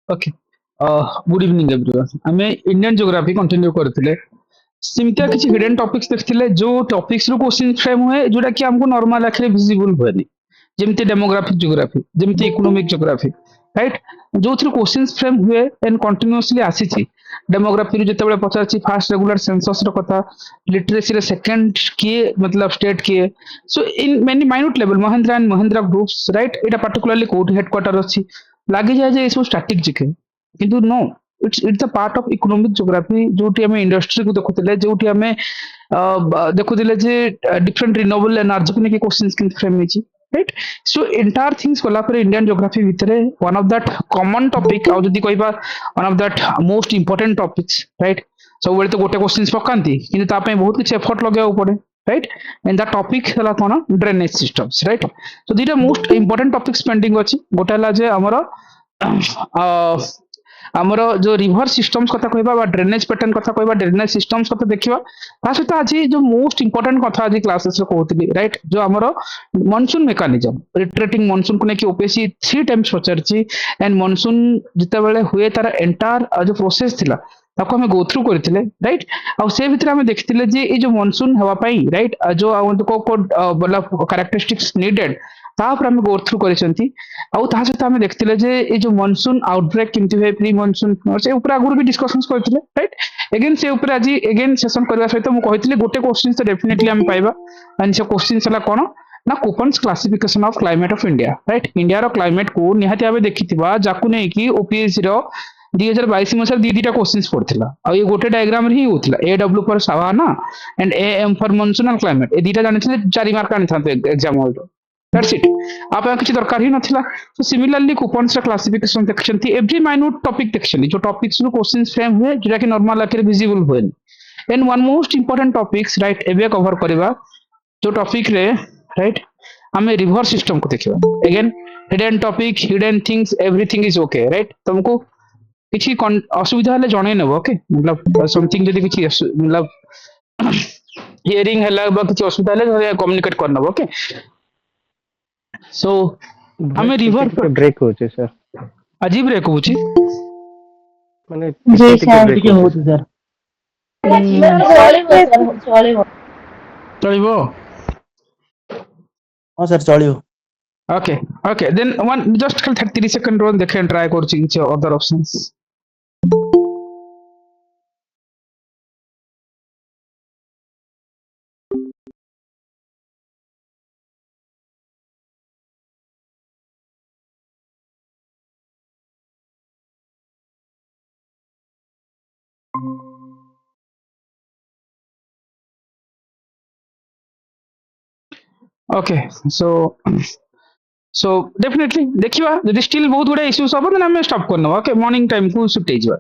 Okay good evening everyone आमे Indian geography continue करथिले सिमतिया किछि हिडन टॉपिक्स देखथिले जो टॉपिक्स रो क्वेश्चन फ्रेम हुए जोटा कि हमको नॉर्मल आखिर विजिबल हुएनी जेमति डेमोग्राफिक ज्योग्राफी जेमति इकोनॉमिक ज्योग्राफी राइट जो थ्रू क्वेश्चंस फ्रेम हुए एंड कंटिन्यूअसली आसीछि डेमोग्राफी जेतेबेले पचारछि फास्ट रेगुलर सेंसस रो कथा लिटरेसी रे सेकंड किए मतलब स्टेट किए so in many minute level Mahindra and Mahindra groups right एटा पर्टिकुलरली कोड हेडक्वार्टर अछि लागि जाय जे इसो स्टैटिक जिके किंतु no it's a part of economic geography जोटी हमें इंडस्ट्री को देखुतिले जोटी हमें देखुतिले जे डिफरेंट रिन्यूएबल एनर्जी को नेकी क्वेश्चंस किन फ्रेम हिची राइट सो एंटायर थिंग्स कोला पर इंडियन ज्योग्राफी भितरे one of that common topic आ जदी कहबा one of that most important topics right सब बेले तो गोटे क्वेश्चंस पकांती किंतु ता पे बहुत कुछ एफर्ट लगाउ पड़े राइट एंड दैट टॉपिक हला कोन ड्रेनेज सिस्टम्स राइट सो दीटा मोस्ट इंपोर्टेंट टॉपिक्स पेंडिंग अछि गोटे हला जे हमर ଆମର जो रिवर सिस्टम्स कथा कहबा बा ड्रेनेज पैटर्न कथा कहबा ड्रेनेज सिस्टम्स कथा देखिबा ता सहित आज जो मोस्ट इंपोर्टेंट कथा आज क्लासेस रे कहउतली राइट जो हमरो मॉनसून मेकानिज्म रिट्रेटिंग मॉनसून को नेकी ओपीएससी 3 टाइम्स पचरची एंड मॉनसून जिते बेले हुए तार एंटायर जो प्रोसेस थिला ताको हमें गो थ्रू करथिले राइट आ से भितर हमें देखथिले जे ए जो मॉनसून हवा पई राइट जो को बोला कैरेक्टरिस्टिक्स नीडेड तापर हमें गो थ्रू करिसंती आउ ता सहित हमें देखथिले जे ए जो मॉनसून आउटब्रेक किंतु है प्री मॉनसून से ऊपर आगुर भी डिस्कशंस करथिले राइट अगेन से ऊपर आज अगेन सेशन करबा सहित हम कहिथिले गोटे क्वेश्चन तो डेफिनेटली हम पाइबा एंड से क्वेश्चन हला कोन ना Koppen's classification of climate of India right India रो क्लाइमेट को निहाती आबे देखिथिबा जाकु नै कि ओपीएससी रो 2022 मसर दीटा क्वेश्चंस पड़थिला आ ये गोटे डायग्राम रे ही होथिला AW for savanna and AM for monsoon and climate ए दीटा जानिथिले 4 मार्क आनि थाते एग्जाम हॉल दैट्स इट आप किसी दरकार ही नथिला so similarly Koppen's classification section थी एवरी माइन्यूट टॉपिक सेक्शन जो टॉपिक्स रो क्वेश्चंस फ्रेम हुए जेटा कि नॉर्मल आखिर विजिबल हुए and one most important topics right एबे कवर करबा जो टॉपिक रे राइट हमें रिवर सिस्टम को देखिबा again hidden topic hidden things everything is okay right तुमको किसी असुविधा हेले जणे नेबो ओके मतलब समथिंग जदी किसी मतलब हियरिंग हला बा किसी असुविधा हेले कम्युनिकेट करनबो ओके सो हमें रिवर ଟିକେ ବ୍ରେକ୍ ହଉଛି ସାର୍ अजीब ब्रेक होची ମାନେ जी ଟିକେ सर ବ୍ରେକ୍ ଟିକେ ହଉଛି ହଉଛି ସାର୍ सर चलिବ चलिबो ହଁ ସାର୍ ଚଳିବ okay okay then one just 30 second रो देखे ट्राई करछि किछि other options okay so so definitely देखिबा यदि स्टिल बहुत गुडा इश्यूज हबो देन हमें स्टॉप करनो ओके मॉर्निंग टाइम को शिफ्ट हे जिबा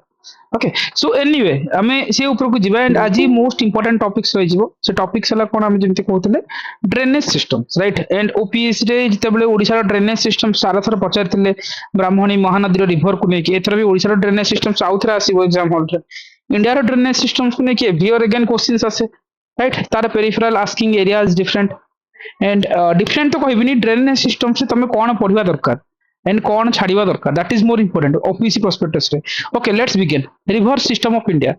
ओके सो एनीवे हमें से ऊपर को जिबा एंड आज मोस्ट इंपोर्टेंट टॉपिक्स रहि जिवो से टॉपिक्स हला कोन हम जेमति कहउतले drainage systems right and OPS रे जते बेले ओडिसा रो ड्रेनेज सिस्टम सारा थर पचारथिले ब्राह्मणी महानदी रो रिवर को नेकी एथर भी ओडिसा रो ड्रेनेज सिस्टम साउथ रे आसीबो एग्जाम हॉल रे इंडिया रो ड्रेनेज सिस्टम्स को नेकी एवियर अगेन क्वेश्चंस आसे राइट तार peripheral asking areas different and different तो कहबिनी ड्रेनेज सिस्टम से तमे कोन पढिबा दरकार एंड कोन छाडिबा दरकार that is more important OPC prospectus रे okay let's begin river system of India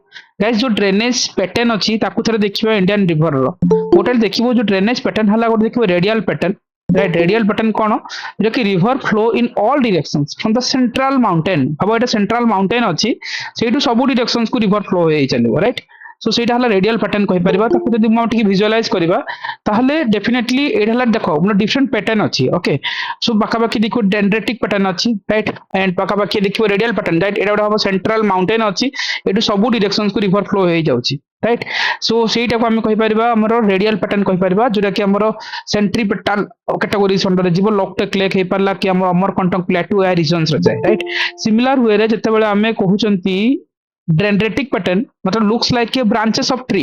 guys जो ड्रेनेज पैटर्न अछि ताकु थरे देखिबा इंडियन रिवर रो टोटल देखिबो जो ड्रेनेज पैटर्न हला गोटे देखिबो radial pattern right radial pattern कोन जो कि river flow in all directions from the central mountain अब एटा सेंट्रल माउंटेन अछि सेटू सब डायरेक्शंस को रिवर फ्लो होई चलिबो राइट सो सेटा हला रेडियल पैटर्न कहि परिबा ताकु जदि हम टिके विजुअलाइज करिबा ताहले डेफिनेटली एटा हला देखो हमर डिफरेंट पैटर्न अछि ओके सो बाका बाकी देखो डेंड्रेटिक पैटर्न अछि राइट एंड बाका बाकी देखिबो रेडियल पैटर्न राइट एटा हम सेंट्रल माउंटेन अछि एटू सब डायरेक्शंस को रिवर फ्लो होई जाउछि राइट सो सेटा को हम कहि परिबा हमर रेडियल पैटर्न कहि परिबा जोटा कि हमर सेंट्रीपेटल कैटेगोरीज अंडर जीवो लॉकटेक लेक हे परला कि हमर अमरकंटक प्लेटू ए रीजन्स रे जाय राइट सिमिलर वे रे जते बेले हमें कहउचंती डेंड्रेटिक पैटर्न मतलब looks like a branches of tree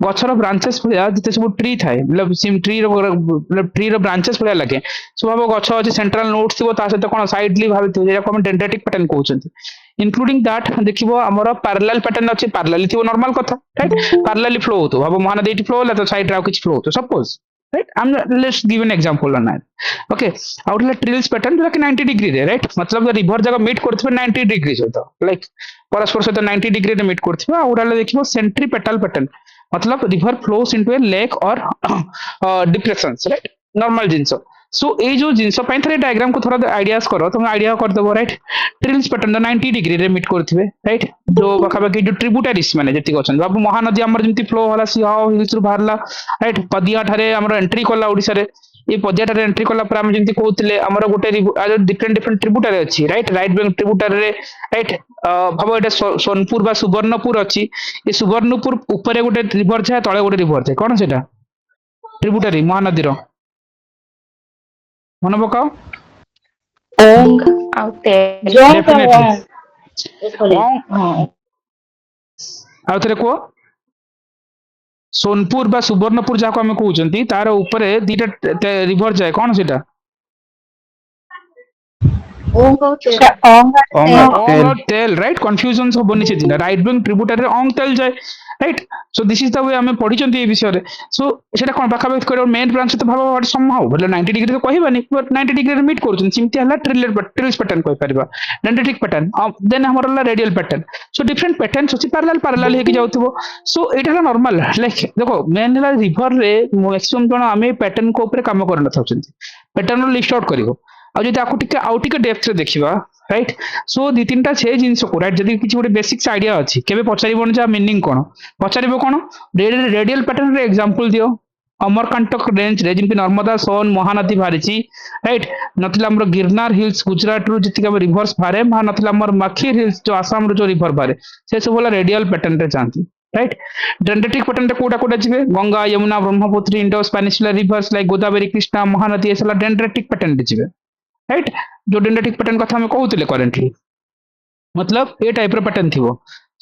गछर ब्रांचेस भलिया जते सब ट्री थाए मतलब सिम ट्री रो मतलब ट्री रो ब्रांचेस भलिया लागे सो भाबो गछ अछि सेंट्रल नोड्स थिबो ता सहित कोन साइडली भाबिथिबो जे हम डेंड्रेटिक पैटर्न कहउचंती इंक्लूडिंग दैट देखिबो हमर पैरेलल पैटर्न अछि पैरेलल थिबो नॉर्मल कथा राइट पैरेलली फ्लो होतो भाबो महानदी फ्लो होला तो साइड रा किछ फ्लो होतो suppose right let's give an example on that okay आउट ला ट्रिल्स पैटर्न जो कि 90 डिग्री रे राइट मतलब रिवर जगह मीट करथिबे 90 डिग्री सहित लाइक परस्पर सहित 90 डिग्री रे मीट करथिबे आउट ला देखिबो सेंट्रीपेटल पैटर्न मतलब river flows into a lake और डिप्रेशंस राइट नॉर्मल जिंस सो ए जो जिंस पई थरे डायग्राम को थोड़ा आइडियाज करो तुम आइडिया कर देबो राइट ट्रिल्स पैटर्न 90 डिग्री रे मीट करथिबे राइट जो पाखापाखि जो ट्रिब्यूटरीज माने जति अछन बाबू महानदी हमर जेमति फ्लो होला सिहाव हिल्स रु बाहरला राइट पदिया ठारे हमर एंट्री कला ओडिसा रे ये पदिया ठारे एंट्री कला पर हम जेमति कहउतले हमर गोटे डिफरेंट डिफरेंट ट्रिब्यूटरी अछि राइट राइट बैंक ट्रिब्यूटरी रे राइट भाबो एटा सोनपुर बा सुवर्णपुर अछि ये सुवर्णपुर ऊपर गोटे रिवर छे तळे गोटे रिवर छे कोन सेटा ट्रिब्यूटरी महानदी रो मन पकाओ ओंग ଆଉ ତେଜ डेफिनेटली ହଁ ଆଉ ଥରେ କୁହ सोनपुर बा सुवर्णपुर जाको हम कहउचंती तार ऊपर दीटा रिवर जाए कोन सेटा ओंग ଆଉ ତେଜ ଓଙ୍ଗ और टेल राइट कंफ्यूजन सब बनी से राइट बैंक ट्रिब्यूटरी ऑंग टेल जाए right so this is the way हमें पढ़ी चंती ए विषय रे सो सेटा कोन पाखा कर मेन ब्रांच तो भाबो व्हाट समहाउ बोले 90 डिग्री तो कहबानी बट 90 डिग्री रे मीट करछन सिमती हला ट्रिल्स पैटर्न कहि परिबा डेंड्रिटिक पैटर्न देन हमर हला radial pattern so different patterns अछि पैरेलल पैरेलल हे कि जाउथबो सो एटा हला नॉर्मल लाइक देखो मेन हला रिवर रे मैक्सिमम जण हमें पैटर्न को ऊपर काम करन थाउचंती पैटर्न लिस्ट आउट करिवो आ जदि आकु टिके आउ टिके डेप्थ रे देखिबा राइट सो दी तीन टा छे जिंस को राइट जदि किछि गोटे बेसिक्स आइडिया अछि केबे पचारिबोन जा मीनिंग कोन पचारिबो कोन रेडियल पैटर्न रे एग्जांपल दियो अमरकंटक रेंज रे जिनपि नर्मदा सोन महानदी बाहरिछि राइट नथिला हमर गिरनार हिल्स गुजरात रु जति के रिवर्स बारे मा नथिला हमर माखीर हिल्स जो आसाम रु जो रिवर बारे से सब होला रेडियल पैटर्न रे जानती राइट डेंड्रिटिक पैटर्न रे कोटा कोटा जिवे Ganga Yamuna Brahmaputra Indus peninsular rivers like Godavari Krishna Mahanadi एसला डेंड्रिटिक पैटर्न रे जिवे राइट जो डेंड्रिटिक पैटर्न कथा हम कहउतले करेंटली मतलब ए टाइप रो पैटर्न थिवो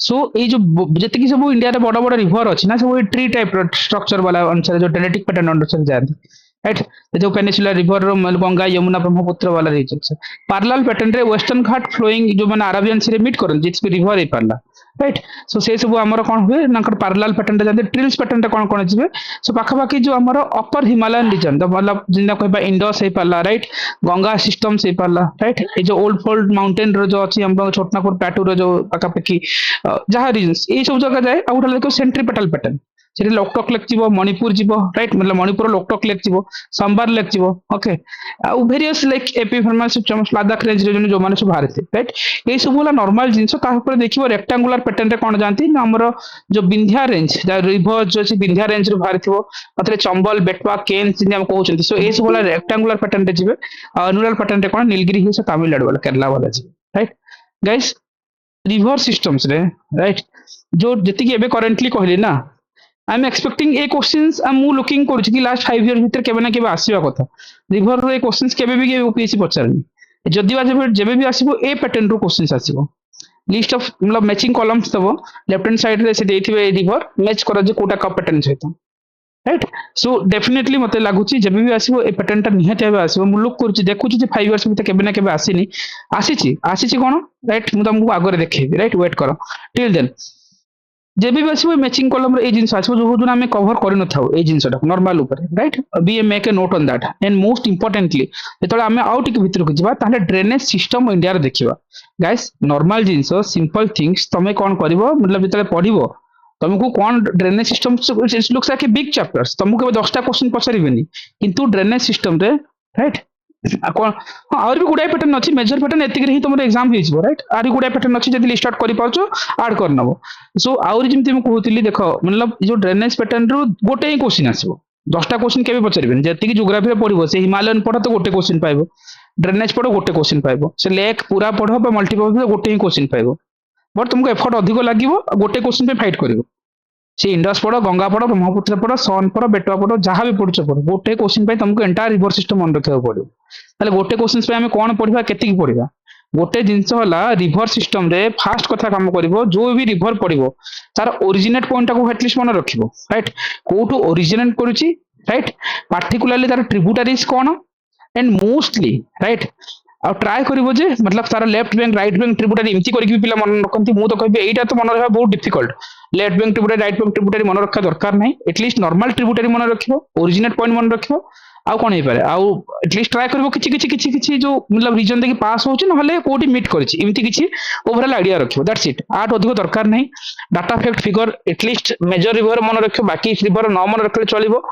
सो ए जो जति कि सब इंडिया रे बड़ बड़ रिवर अछि ना सब ट्री टाइप रो स्ट्रक्चर वाला अनुसार जो डेंड्रिटिक पैटर्न अनुसार जाती राइट जो पेनिसुलर रिवर रो गंगा यमुना ब्रह्मपुत्र वाला रीजन से पैरेलल पैटर्न रे वेस्टर्न घाट फ्लोइंग जो माने अरेबियन सी रे मीट करन जिस भी रिवर ए पारला राइट सो से सब हमर कोन हुए नकर पैरेलल पैटर्न रे जाते ट्रिल्स पैटर्न रे कोन जिवे सो पाखा पाखी जो हमर अपर हिमालयन रीजन द मतलब जिना कहबा इंडस हे पारला राइट गंगा सिस्टम से पारला राइट ए जो ओल्ड फोल्ड माउंटेन रो जो अछि हम छोटनापुर प्लेटू रो जो पाखा पाखी जहा रीजन ए सब जगह जाए आ उठा देखो सेंट्रीपेटल पैटर्न सेठी लोकटक लेक जीवो मणिपुर जीवो राइट मतलब मणिपुर लोकटक लेक जीवो संबार लेक जीवो ओके आ various like AP famous Ladakh range region जो माने सब बाहर थे राइट ए सब वाला नॉर्मल जिंस ता ऊपर देखिबो रेक्टेंगुलर पैटर्न रे कोन जानती ना हमर जो विंध्या रेंज जा रिवर जो छै विंध्या रेंज रो बाहर थिबो मात्रे चंबल बेटवा केन जिन हम कहउछंती सो ए सब वाला रेक्टेंगुलर पैटर्न रे जिवे अनुरल पैटर्न रे कोन नीलगिरी हिल्स तमिलनाडु वाला केरला वाला जी राइट गाइस रिवर सिस्टम्स रे राइट जो जति कि एबे करेंटली कहली ना I am expecting a questions I am looking करूछि कि लास्ट 5 इयर भीतर केबे ना केबे आसीबा कथा रिवर रो ए क्वेश्चंस केबे भी के यूपीएससी पचारनी जदि बा जेबे भी आसीबो ए पैटर्न रो क्वेश्चंस आसीबो लिस्ट ऑफ मतलब मैचिंग कॉलम्स तबो लेफ्ट हैंड साइड रे से देथिबे रिवर मैच करा जे कोटा का पैटर्न सहित राइट सो डेफिनेटली मते लागुछि जेबे भी आसीबो ए पैटर्न ता निहत आबे आसीबो मु लुक करूछि देखुछि जे 5 इयर्स भीतर केबे ना केबे आसीनी आसीछि कोन राइट मु तुमको आगरे देखैबी राइट वेट करो टिल देन जेबे भी आसीबो मैचिंग कॉलम रे ए जिंस आसीबो जो जो हमें कवर करि न थाउ ए जिंसटा नॉर्मल ऊपर right be make a note on that and most importantly जेतले हमें आउ टिक भीतर को जिबा ताले ड्रेनेज सिस्टम इंडिया रे देखिबा गाइस नॉर्मल जिंस सिंपल थिंग्स तमे कोन करबो मतलब जेतले पढिबो तुमको कौन drainage system looks like a big chapters तुमको 10टा क्वेश्चन पचारिबेनी किंतु ड्रेनेज सिस्टम रे राइट कौन हाँ और भी गुड़ाई पैटर्न अच्छी मेजर पैटर्न एतिक ही तुम एग्जाम हो राइट आरी गुड़ाई पैटर्न अच्छी जब लिस्ट आउट कर पाछो ऐड कर नबो सो आउरी जेमति हम कहउतिली देखो मतलब जो ड्रेनेज पैटर्न रो गोटे ही क्वेश्चन आसीबो 10टा क्वेश्चन केबे पचारिबेनी जति कि ज्योग्राफी रे पढिबो से हिमालयन पढो तो गोटे क्वेश्चन पाइबो ड्रेनेज पढो गोटे क्वेश्चन पाइबो से लेक पूरा पढो बा मल्टीपल गोटे ही क्वेश्चन पाइबो बट तुमको एफर्ट अधिक लागिवो गोटे क्वेश्चन पे फाइट करिवो से इंडस पढ़ो गंगा पढ़ो ब्रह्मपुत्र पढ़ो सोन पढ़ो बेटवा पढ़ो जहाँ भी पढ़ुଛ पढ़ो गोटे क्वेश्चन पे तुमको एंटायर रिवर सिस्टम मन रखिବାକୁ पड़िବ ताले गोटे क्वेश्चन पे हमें कौन पढ़िबा केतिकी पढ़िबा गोटे जिंस होला रिवर सिस्टम रे फास्ट कथा काम करिवो जो भी रिवर पढ़िबो तार ओरिजिनेट पॉइंट को एटलीस्ट मन रखिवो राइट कोठू ओरिजिनेट करूची राइट पार्टिकुलरली तार tributaries cone and mostly right ଆଉ ଟ୍ରାଏ କରିବ ଯେ मतलब ତାର left bank right bank tributary एमती करके भी पिला मन रखती मु तो कहबी एटा तो मन रखा बहुत difficult left bank tributary right bank tributary मन रखा दरकार नहीं एटलिस्ट नॉर्मल ट्रिब्यूटारी मन रखियो ओरिजिनेट पॉइंट मन रखियो आउ कोन हे पारे आउ एटलिस्ट ट्राई करबो किछि जो मतलब रीजन देखि पास होछि नहले कोठी मीट करछि एमती किछि ओवरऑल आइडिया रखियो दैट्स इट आठ अधिक दरकार नहीं data fact figure at least major river मन रखियो बाकी रिवर न मन रखले चलिबो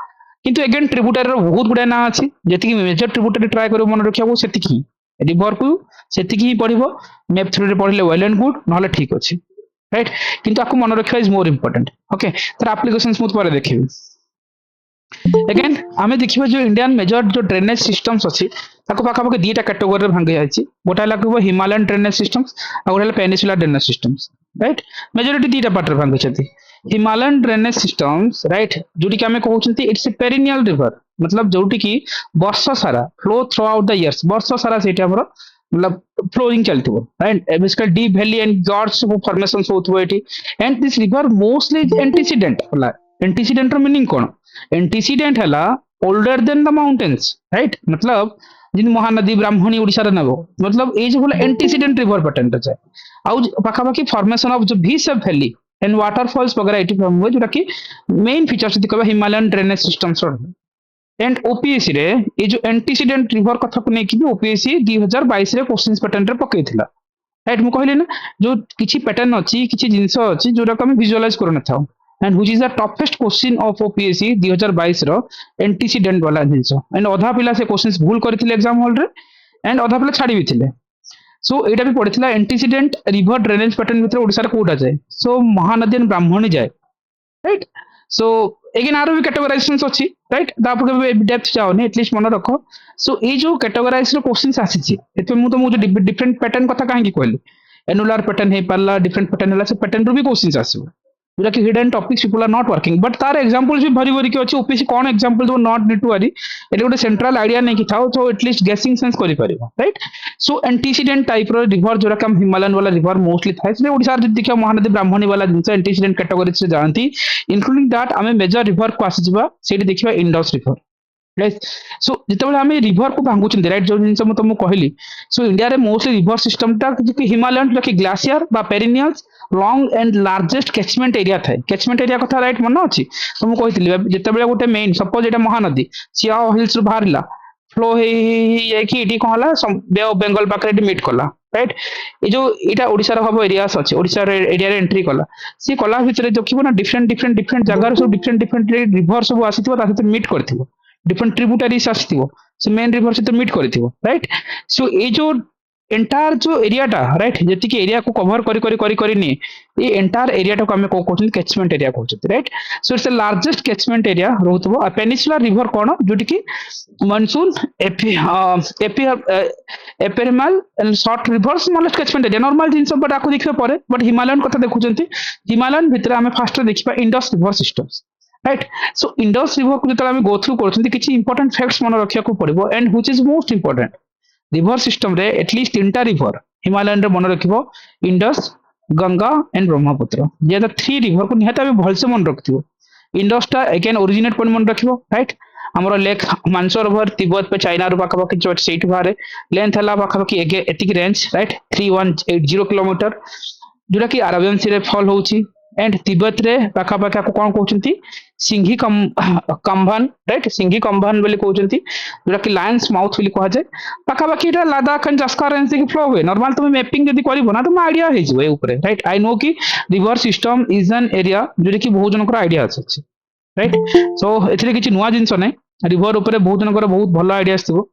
किंतु अगेन ट्रिब्यूटारी रो बहुत गुडा ना अछि जेति मेजर ट्रिब्यूटारी ट्राई करबो मन रखियो सेति रिवर को सेति ही पढ़िबो मैप थ्रू रे पढ़िले वेल एंड गुड नहले ठीक अछि राइट किंतु आपको मन रखियो इज मोर इंपोर्टेंट ओके तर एप्लीकेशन स्मूथ पर देखिबो अगेन आमे देखिबो जो इंडियन मेजर जो ड्रेनेज सिस्टम्स अछि ताको पाखा पाखा दीटा कैटेगरी रे भांगे जायछि गोटा लागबो हिमालयन ड्रेनेज सिस्टम्स आ गोटा peninsular drainage systems right majority दीटा पार्ट रे भांगे छथि हिमालयन ड्रेनेज सिस्टम्स राइट जोटी कि आमे कहउछंती इट्स ए पेरिनियल रिवर मतलब जोटी कि वर्ष सारा flow throughout the years वर्ष सारा सेटा हमर मतलब फ्लोइंग चलथिबो right basically deep valley and gorges formations होथबो एठी and this river mostly antecedent होला एंटीसीडेंट रो मीनिंग कोन एंटीसीडेंट हला older than the mountains right मतलब जिन महानदी ब्राह्मणी ओडिसा रे नबो मतलब ए जो बोला एंटीसीडेंट रिवर पैटर्न रे जाय आउ पाखा पाखी फॉर्मेशन ऑफ जो वी सब वैली एंड वाटरफॉल्स वगैरह एटी फॉर्म हुए जोटा कि मेन फीचर्स दिखबा हिमालयन ड्रेनेज सिस्टम्स रो एंड ओपीएससी रे ये जो एंटीसीडेंट रिवर कथा को नेकी भी ओपीएससी 2022 रे क्वेश्चंस पैटर्न रे पकेइथिला राइट मु कहली ना जो किछि पैटर्न अछि किछि जिंस अछि जोरा को हम विजुअलाइज करना थाउ and which is the toughest question of OPSC 2022 रो एंटीसीडेंट वाला जिंस एंड आधा पिला से क्वेश्चंस भूल करथिले एग्जाम हॉल रे एंड आधा पिला छाडी भी थिले सो एटा भी पढिथिला एंटीसीडेंट रिवर ड्रेनेज पैटर्न भितर ओडिसा रे कोटा जाय सो महानदी एंड ब्राह्मणी जाय राइट सो अगेन आरो भी कैटेगराइजेशंस अछि राइट तापर के डेप्थ जाओ ने एटलीस्ट मन रखो सो ए जो कैटेगराइज रो क्वेश्चंस आसी एते मु जो डिफरेंट पैटर्न कथा काहे की कहली एनुलर पैटर्न हे पाला डिफरेंट पैटर्न हला से पैटर्न रो भी क्वेश्चंस आसीबो जोटा कि hidden topics people are not working but तार एग्जांपल्स भी भरी भरी के अछि ओपीसी कोन example do not need to worry एटे गोटे सेंट्रल आइडिया नै कि थाओ तो एटलीस्ट गेसिंग सेंस करि परिबो राइट सो एंटीसीडेंट टाइप रो रिवर जोरा कम हिमालयन वाला रिवर मोस्टली थाय से ओडिसा रे देखियो महानदी ब्राह्मणी वाला जिंस एंटीसीडेंट कैटेगरी से जानती इंक्लूडिंग दैट आमे मेजर रिवर को आसी जिबा सेठी देखिबा इंडस रिवर राइट सो जितेबाला आमे रिवर को भांगुछन राइट जो जिंस म तुमको कहली सो इंडिया रे मोस्टली रिवर सिस्टम ता कि हिमालयन जो कि ग्लेशियर बा perennials long and largest catchment area थाए कैचमेंट एरिया कथा राइट मन अछि तुमको कहितली जितेबाला गोटे मेन सपोज एटा महानदी सिया हिल्स रु बाहरला फ्लो हे कि इडी कहला बे ऑफ बंगाल पाकरे मीट कला राइट ए जो एटा ओडिसा रो हबो एरियास अछि ओडिसा रे एरिया रे एंट्री कला सी कला भितरे देखिबो ना डिफरेंट जगह रो डिफरेंट रिवर सब आसीथिबो ता सहित मीट करथिबो डिफरेंट ट्रिब्यूटरीज आसीथिबो से मेन रिवर सहित मीट करथिबो राइट सो ए जो एंटायर जो एरिया टा राइट जति कि एरिया को कवर करी नि ये एंटायर एरिया टा को हमें कहउछन कैचमेंट एरिया कहउछन right so it's the largest catchment area रहउतबो आ पेनिसुलर रिवर कोन जोटी कि monsoon ephemeral and short rivers मोलेस्ट कैचमेंट एरिया नॉर्मल जिंस बट आको देखिबे परे बट हिमालयन कथा देखुचंती हिमालयन भितर हमें फास्ट देखिबा Indus river systems right so Indus river को जतला हमें गो थ्रू करछंती किछि इंपोर्टेंट फैक्ट्स मन रखिया को पड़िबो and which is most important river system रे एटलीस्ट तीनटा रिवर हिमालयन रे मन रखिबो इंडस गंगा एंड ब्रह्मपुत्र जे द थ्री रिवर को निहता भी भलसे मन रखथिबो इंडस टा अगेन ओरिजिनेट पॉइंट मन रखिबो राइट हमरो लेक मानसरोवर तिब्बत पे चाइना रो पाखा पाखी जो सेट बारे लेंथ हला पाखा पाखी एतिक रेंज राइट 3180 किलोमीटर जोटा कि अरेबियन सी रे फॉल होउची एंड तिब्बत रे पाखा पाखा को कोन कहउचंती सिंघी कंभन राइट सिंघी कंभन बोली कहउचंती जोटा कि लायंस माउथ बोली कहा जाय पाखा पाखी रा लद्दाख एंड जस्कर रेंज की फ्लो हुए नॉर्मल तुम मैपिंग जदी करिवो ना तो आइडिया हे जिवो ए ऊपर राइट आई नो कि river system is an area जोटा कि बहुत जनकर आइडिया अछि राइट सो एथिरे किछि नुवा जिंस नै रिवर ऊपर बहुत जनकर बहुत भलो आइडिया आछिबो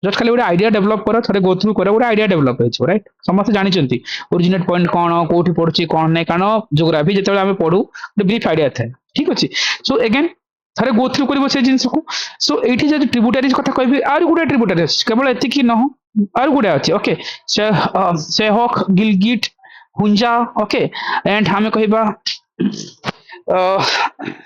जस्ट खाली गोटे आइडिया डेवलप कर थोड़े गो थ्रू कर गोटे आइडिया डेवलप हो राइट समस्त जानते ओरिजिनेट पॉइंट कौन कोठी पड़ुची कौन नहीं कारण जियोग्राफी जिते आम पढ़ू गोटे ब्रीफ आइडिया थाए ठीक अच्छे सो अगेन थोड़े गो थ्रू कर से जिनस को सो ये जब ट्रिब्यूटारीज कथा कह आर गोटे ट्रिब्यूटारी केवल एति न आर गोटे अच्छे ओके सेहक गिलगिट हुंजा ओके एंड हमें कहबा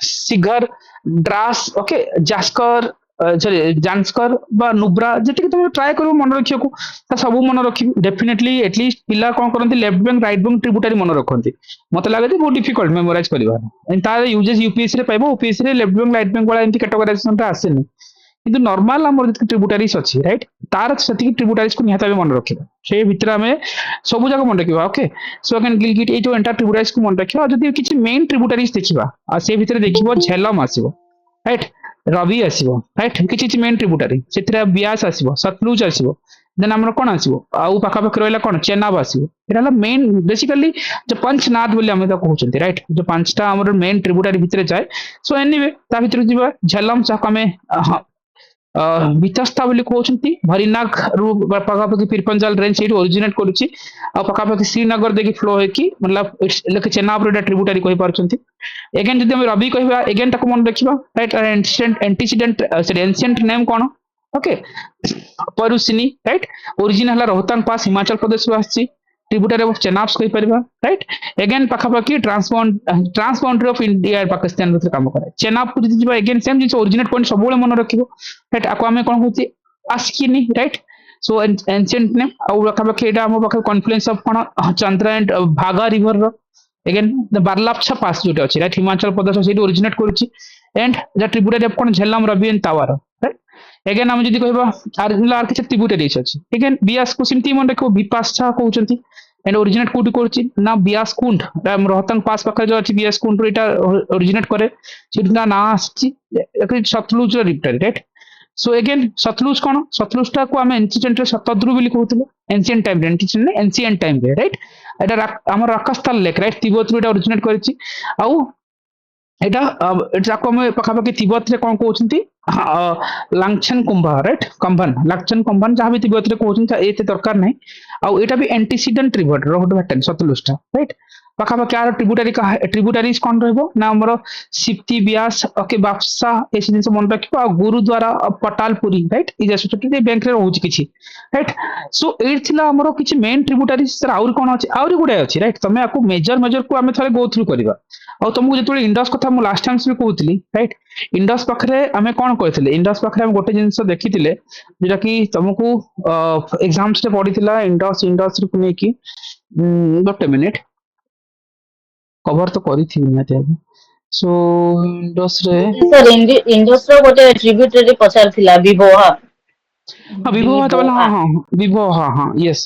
सिगर ड्रास ओके जास्कर जानस्कर बा नुब्रा जति तुम ट्राई करो मन रखियो को सब मन रखी डेफिनेटली एटलीस्ट पिला कोन करंती left bank right bank tributary मन रखंती मते लागे बहुत डिफिकल्ट मेमोराइज करबा एंड तार यूजेस यूपीएससी रे पाइबो ओपीएससी रे लेफ्ट बैंक राइट बैंक वाला एंती कैटेगराइजेशन ता आसेनी କିନ୍ତୁ ନର୍ମାଲ ଆମର ଯେତିକି ଟ୍ରିବ୍ୟୁଟାରିଜ ଅଛି ରାଇଟ୍ ତାର ସେତିକି ଟ୍ରିବ୍ୟୁଟାରିଜ କୁ ନିହାତି ଭାବେ ମନେ ରଖିବା ସେ ଭିତରେ ଆମେ ସବୁ ଯାକ ମନେ ରଖିବା ଓକେ ସୋ ଅଗେନ୍ ଗିଲଗିଟ୍ ଏଇ ଯୋଉ ଏଣ୍ଟାର ଟ୍ରିବ୍ୟୁଟାରିଜ କୁ ମନେ ରଖିବା ଆଉ ଯଦି କିଛି ମେନ୍ ଟ୍ରିବ୍ୟୁଟାରିଜ ଦେଖିବା ଆଉ ସେ ଭିତରେ ଦେଖିବ ଝେଲମ ଆସିବ ରାଇଟ୍ ରବି ଆସିବ ରାଇଟ୍ କିଛି କିଛି ମେନ୍ ଟ୍ରିବ୍ୟୁଟାରି ସେଥିରେ ବିଆସ ଆସିବ ସତଲୁଜ ଆସିବ ଦେନ୍ ଆମର କଣ ଆସିବ ଆଉ ପାଖାପାଖି ରହିଲା କଣ ଚେନାବ ଆସିବ ଏଟା ହେଲା ମେନ୍ ବେସିକାଲି जो पंचनाद ବୋଲି ଆମେ ତାକୁ କହୁଛନ୍ତି ରାଇଟ୍ ଯୋଉ ପାଞ୍ଚଟା ଆମର ମେନ୍ ଟ୍ରିବ୍ୟୁଟାରି ଭିତରେ ଯାଏ ସୋ ଏନିୱେ ତା ଭିତରେ ଯିବା ଝେଲମ ଯାହାକୁ ଆମେ ବିତସ୍ତା ବୋଲି କହୁଛନ୍ତି ଭରିନାଗ ରୁ ପାଖାପାଖି ପିରପଞ୍ଜାଲ ରେଞ୍ଜ ସେଇଠୁ ଅରିଜିନେଟ୍ କରୁଛି ଆଉ ପାଖାପାଖି ଶ୍ରୀନଗର ଦେଇକି ଫ୍ଲୋ ହେଇକି ମତଲବ ଲେଖେ ଚେନାବର ଏଟା ଟ୍ରିବ୍ୟୁଟାରି କହିପାରୁଛନ୍ତି ଏଗେନ୍ ଯଦି ଆମେ ରବି କହିବା ଏଗେନ୍ ତାକୁ ମନେ ରଖିବା ରାଇଟ୍ ଏଣ୍ଟିସିଡେଣ୍ଟ ସେଠି ଏନ୍ସିଏଣ୍ଟ ନେମ୍ କଣ ଓକେ ପରୁସିନି ରାଇଟ୍ ଓରିଜିନ ହେଲା ରୋହତାଙ୍ଗ ପାସ୍ ହିମାଚଳ ପ୍ରଦେଶରୁ ଆସିଛି ट्रिब्यूटरी ऑफ चेनाब्स कहि परिबा राइट अगेन पाखापाखि transboundary of India and Pakistan भीतर काम करे चेनाब को जदि जीवा अगेन सेम जिंस ओरिजिनेट पॉइंट सब बेले मन रखिबो राइट आको हमें कोन होची Askini right so ancient name आ पाखापाखि एटा हम पाखा कॉन्फ्लुएंस ऑफ कोन चंद्रा एंड भागा रिवर रो अगेन द बारलापछा पास जोटे अछि राइट हिमाचल प्रदेश से ओरिजिनेट करूची एंड द ट्रिब्यूटरी ऑफ कोन Jhelum Ravi and तावार right again हम जदि कहबा आर किछ ट्रिब्यूटरी अछि अगेन बियास को सिमती मन रखो विपाशा कहउचंती एंड ओरिजिनेट कोटी करछि ना बियास कुंड रोहतंग पास पाखा जो अछि बियास कुंड एटा ओरिजिनेट करे सेटा ना आछि सतलुज रिप्टारी राइट सो अगेन सतलुज कोन सतलुज टा को हम एंशिएंट रे शतद्रु ବୋଲି କହୁଥିଲେ एंशिएंट टाइम रे एंशिएंट टाइम रे राइट एटा हमर राकास्थल लेक राइट तिब्बत ରୁ एटा ओरिजिनेट କରିଛି ଆଉ এটা যাକୁ ଆମେ ପାଖାପାଖି ତିବ୍ବତରେ କଣ କହୁଛନ୍ତି ଲାଙ୍ଗଛନ କୁମ୍ଭା ରାଇଟ୍ କମ୍ଭନ ଲାଙ୍ଗଛନ କମ୍ଭନ ଯାହା ବି ତିବ୍ବତରେ କହୁଛନ୍ତି ଏତେ ଦରକାର ନାହିଁ ଆଉ ଏଇଟା ବି ଆଣ୍ଟିସିଡେଣ୍ଟ ରିଭର ରୋଡ ଭ୍ୟାଟେନ ସତଲୁଜଟା ରାଇଟ୍ ପାଖାପାଖି ଆର ଟ୍ରିବ୍ୟୁଟାରିଜ କଣ ରହିବ ନା ଆମର ସିପ୍ତି ବ୍ୟାସ ଓକେ ବାପସା ଏସବୁ ଜିନିଷ ମନେ ରଖିବ ଆଉ ଗୁରୁଦ୍ୱାର ପଟାଲପୁରୀ ରାଇଟ୍ ଏଇ ଯାସୋସାଇଟି ବ୍ୟାଙ୍କରେ ରହୁଛି କିଛି ରାଇଟ୍ ସୋ ଏଇଠି ଥିଲା ଆମର କିଛି ମେନ୍ ଟ୍ରିବ୍ୟୁଟାରିଜ ଆହୁରି କଣ ଅଛି ଆହୁରି ଗୁଡାଏ ଅଛି ରାଇଟ୍ ତମେ ଆକୁ ମେଜର କୁ ଆମେ ଥରେ ଗୋ ଥ୍ରୁ କରିବା ଆଉ ତମକୁ ଯେତେବେଳେ ଇଣ୍ଡସ୍ କଥା ମୁଁ ଲାଷ୍ଟ ଟାଇମ୍ ବି କହୁଥିଲି ରାଇଟ୍ ଇଣ୍ଡସ୍ ପାଖରେ ଆମେ କଣ କରିଥିଲେ ଇଣ୍ଡସ୍ ପାଖରେ ଆମେ ଗୋଟେ ଜିନିଷ ଦେଖିଥିଲେ ଯୋଉଟା କି ତମକୁ ଏକ୍ସାମ୍ସ ରେ ପଡିଥିଲା ଇଣ୍ଡସ୍ କୁ ନେଇକି ଗୋଟେ ମିନିଟ୍ କଭର ତ କରିଥିବି ନିହାତି ଭାବେ ସୋ ଇଣ୍ଡସ୍ ରେ सर इंडस्ट्री गोटे ट्रिब्यूटरी पचार विभोहा हाँ विभो हेतबेले हाँ हाँ विभो हाँ हाँ यस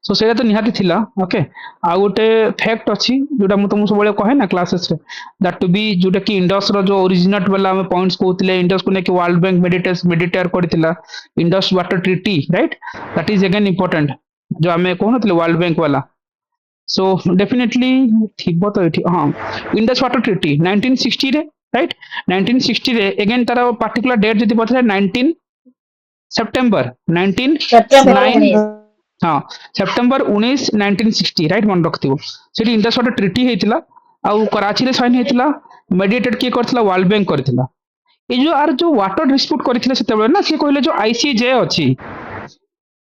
सो सेटा तो निहाती थिला ओके आ गोटे फैक्ट अछि जोटा मु तुमको सबले कहे ना क्लासेस रे दैट टू बी जोटा कि इंडस रो जो ओरिजिनेट वाला हम पॉइंट्स कहउतले इंडस को ने कि वर्ल्ड बैंक मेडिटेट करथिला Indus water treaty right that is again important जो हमें कहनथिले वर्ल्ड बैंक वाला सो डेफिनेटली थिबो तो एठी हाँ इंडस वाटर ट्रीटी 1960 रे राइट 1960 रे अगेन तार पर्टिकुलर डेट जति पथरे 19 सेप्टेम्बर 19 हाँ सेप्टेम्बर 19 1960 राइट मन रखिथिबो सेठी इंडस वाटर ट्रीटी हेतिला आउ कराची रे साइन हेतिला मेडिएटेड किए करथिला वर्ल्ड बैंक करथिला ए जो आर जो वाटर डिस्प्यूट करथिले सेतेबेले ना से कहले जो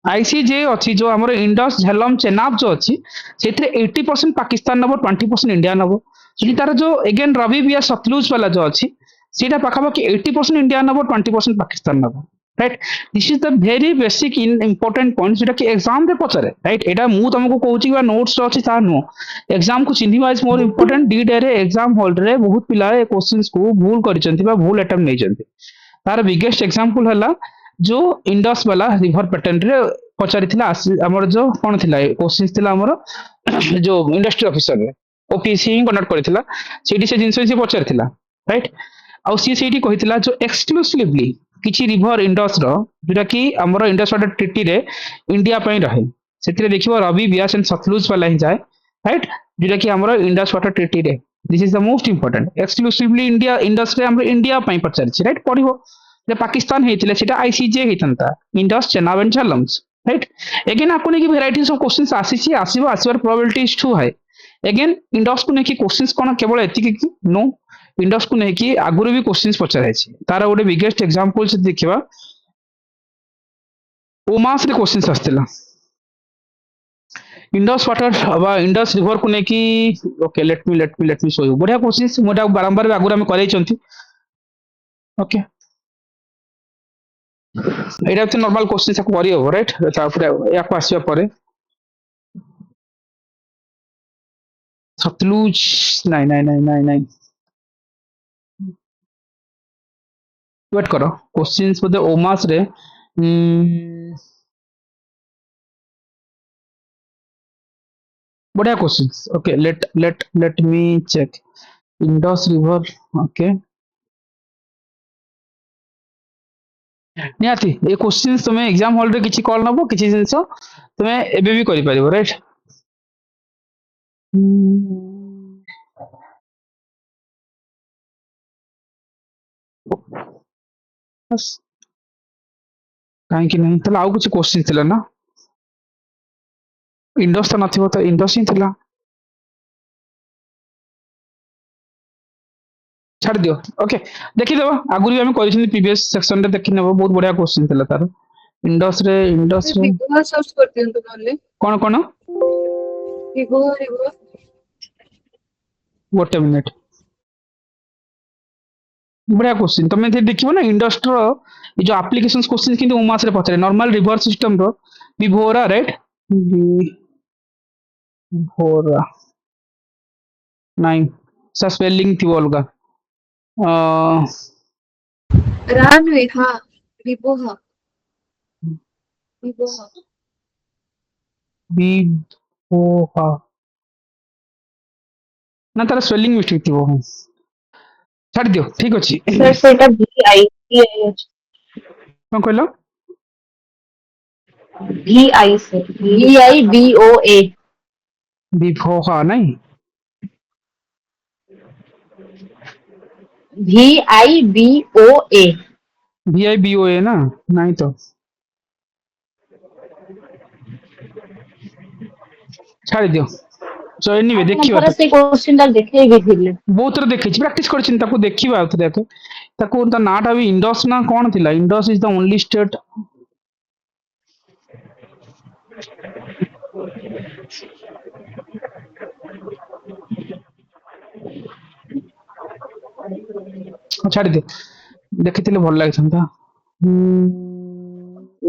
आईसीजे अच्छी जो आम इंडस झेलम चेनाब जो अच्छी से 80% पाकिस्तान नब 20% इंडिया नब जी तार जो एगेन रवि बिया सतलुज वाला जो अच्छी सीटा पाखापाखि 80% इंडिया नब 20% पाकिस्तान नब right this is the very basic in important point जोटा कि एग्जाम रे पचारे राइट एटा मु तुमको कहूची कि नोट्स अच्छी ता नु एग्जाम को चिन्हिबा is more important D day रे एग्जाम हॉल रे बहुत पिला ए क्वेश्चंस को भूल करिसंती बा भूल अटेम्प्ट नै जंती तार बिगेस्ट एग्जांपल हला जो इंडस वाला रिवर पैटर्न रे पचारिथिला हमर जो कोन थिला क्वेश्चंस थिला हमर जो इंडस्ट्री ऑफिसर रे ओपीसी ही कंडक्ट करथिला सेठी से जिंस से पचारिथिला राइट आउ सी सेठी कहिथिला जो एक्सक्लूसिवली किछि रिवर इंडस रो जेटा कि हमर इंडस वाटर ट्रीटी रे इंडिया पई रहे सेथिरे देखिबो रवि बियास एंड सतलुज वाला ही जाए राइट जेटा कि हमर इंडस वाटर ट्रीटी रे this is the most important exclusively India Indus रे हमर इंडिया पई पचारिछि राइट पढिबो जे पाकिस्तान हेतिले सेटा आईसीजे हेतंता Indus Chenab and Jhelums right again आपको नहीं कि वेराइटीज ऑफ क्वेश्चंस आसीछि आसीबो आसीबार probability is too high again Indus को नहीं कि क्वेश्चंस कोन केवल एतिकी कि नो इंडस को नहीं कि आगुरी भी क्वेश्चंस पचारै छि तारा गोटे बिगेस्ट एग्जांपल से देखिबा ओमास रे क्वेश्चंस आस्तिला इंडस वाटर बा इंडस रिवर को नहीं कि okay let me show you बढ़िया क्वेश्चंस मोटा बारंबार आगुरी हम करै छंती ओके एटा तो नॉर्मल क्वेश्चन से करी हो राइट तापर या को आसीबा परे सतलुज नहीं नहीं नहीं नहीं नहीं वेट करो क्वेश्चंस बोधे ओमास रे बढ़िया questions okay let me check Indus river okay निहाती ये क्वेश्चंस तुम्हें एग्जाम हॉल रे किछि कॉल नबो किछि जिंस तुम्हें एबे भी करि परिबो राइट बस काहे कि नहीं तला आउ कुछ क्वेश्चन थिला ना इंडस तो नथिबो तो इंडस ही थिला छाड़ दियो ओके देखि देबो आगुरी भी हम करिसनी प्रीवियस सेक्शन रे देखि नेबो बहुत बढ़िया क्वेश्चन थिला तार इंडस रे विभो सर्च कर दियंतु नले कौन विभो रिभो गोटे मिनिट बढ़िया क्वेश्चन तुम देखियो ना इंडस्ट्री ये जो एप्लीकेशंस क्वेश्चन किंतु उमास रे पचरे नॉर्मल रिवर सिस्टम रो विभोरा राइट विभोरा नहीं सा स्पेलिंग थी अलगा रानवे हां विभो हां विभो हां विभोहा ना तार स्पेलिंग मिस्टेक थी वो छाड़ दियो ठीक अछि सर सेटा कौन कहलो VI से VIBOA विभोहा नहीं VIBOA VIBOA ना नहीं तो छाड़ दियो सो एनीवे देखियो थोड़ा से क्वेश्चन टा देखे भी थिले बहुत थर देखी प्रैक्टिस करछिन ताको देखिबा आउथ देख ताको ता नाटा भी इंडस ना कोन थिला Indus is the only state छाड़ दे देखिथिले भल लागछंता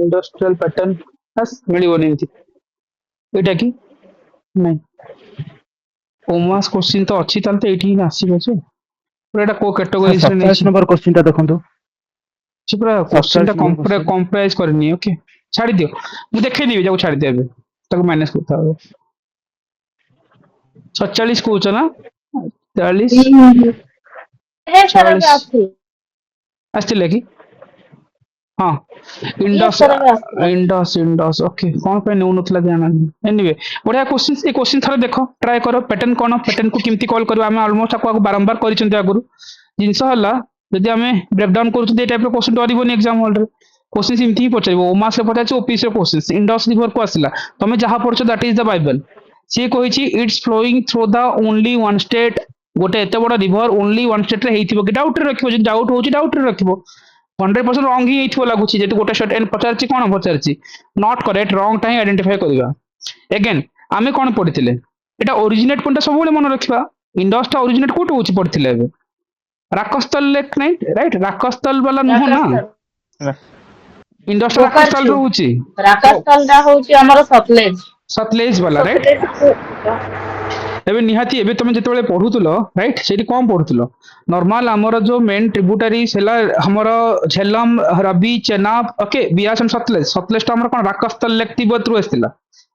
इंडस्ट्रियल पैटर्न बस मिलिबोनी एमती एटा की नहीं ओमास क्वेश्चन तो अच्छी ताल तो एठी आसीबो जे पूरा एटा को कैटेगरीज रे नै 27 नंबर क्वेश्चन टा देखंतु छी पूरा क्वेश्चन टा 27 नंबर question। कंप्राइज करनी ओके छाड़ी दियो मु देखै दिबी जाऊ छाड़ी देबे ताको मैनेज करता हो 47 कहउछ ना 40 हे सारा 40 आथि आस्तिले कि हाँ ये इंडस सारा आथि इंडस ओके कौन पे नौ नथला ध्यान एनीवे बढ़िया क्वेश्चन ए क्वेश्चन थरे देखो ट्राई करो पैटर्न कोन पैटर्न को किमती कॉल करबा हम ऑलमोस्ट आपको बारंबार करिसंते आगुरु जिंस हला जदि हमें ब्रेक डाउन करू दे टाइप रो क्वेश्चन डरिबोनी एग्जाम हॉल रे क्वेश्चन सिमती ही पचारिबो ओमास रे पचारछि ओपीसी रो क्वेश्चन इंडस रिवर को आसिला तमे जहा पढ़छो दैट इज द बाइबल सी कहिछि it's flowing through the only one state गोटे एते बड़ रिवर ओनली वन स्टेट रे हेइथिबो कि डाउट रे रखिबो जे डाउट होछि डाउट रे रखिबो 100% रॉन्ग ही हेइथिबो लागुछि जेतु गोटे स्टेट एन पचारछि कोन पचारछि not correct wrong time identify करबा अगेन आमे कोन पढिथिले एटा ओरिजिनेट पॉइंट सब बेले मन रखिबा इंडस टा ओरिजिनेट कोट होछि पढिथिले एबे राकस्थल लेक नहीं राइट राकस्थल वाला नुह ना इंडस राकस्थल रो होछि राकास्थल दा होची हमर सतलेज सतलेज वाला राइट एबे निहाती एबे तुम जेतेबेले पढुतलो राइट सेठी कोन पढुतलो नॉर्मल हमर जो मेन ट्रिब्यूटरी सेला हमर झेलम रबी चेनाब ओके बियास एंड सतलेज सतलेज टा हमर कोन राकस्थल लेक तिब्बत रु आस्तिला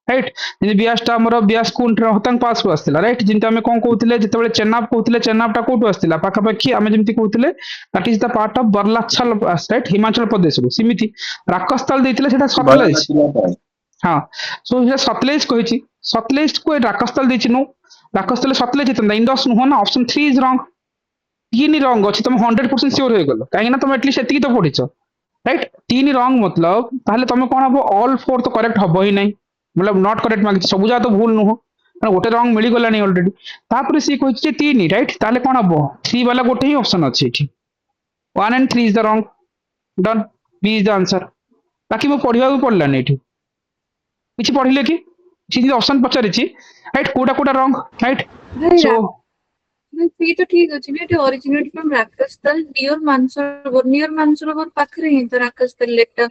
राइट जे बियास टा हमर बियास कुंट रोहतांग पास रु आस्तिला राइट जिंता हमें कोन कहउतिले जेतेबेले चेनाब कहउतिले चेनाब टा कोटु आस्तिला पाखा पाखी हमें जेमति कहउतिले that is the part of बरलाचल राइट हिमाचल प्रदेश रु सिमिति राकस्थल देतिले सेटा सतलेज हाँ सो ये सतलेज कहिछि सतलेज को राकस्थल देछि नो राकस्थल सतलेज हितंदा इंडस नुह ना ऑप्शन 3 इज रॉन्ग तीन रॉन्ग अछि तुम 100% श्योर हो गेलो काहे ना तुम एटलीस्ट एतिकी तो पढिछो राइट तीन रॉन्ग मतलब ताहले तुम कोन हबो ऑल फोर तो करेक्ट हबो ही नहीं मतलब नॉट करेक्ट मागि सब जा तो भूल नुह कारण गोटे रॉन्ग मिली गला नहीं ऑलरेडी तापर सी कहिछि तीन राइट ताहले कोन हबो 3 वाला गोटे ही ऑप्शन अछि एठी 1 and 3 is the wrong then B is the answer बाकी मो पढिबा को पडला नहीं एठी किछि पढिले कि सीधी ऑप्शन पचारिछि राइट कोडा कोडा रॉन्ग राइट भाई सो ये तो ठीक अछि ने ये ओरिजिनेट फ्रॉम राकास्थल नियर मानसरोवर पाखरे ही तो राकास्थल लेकटा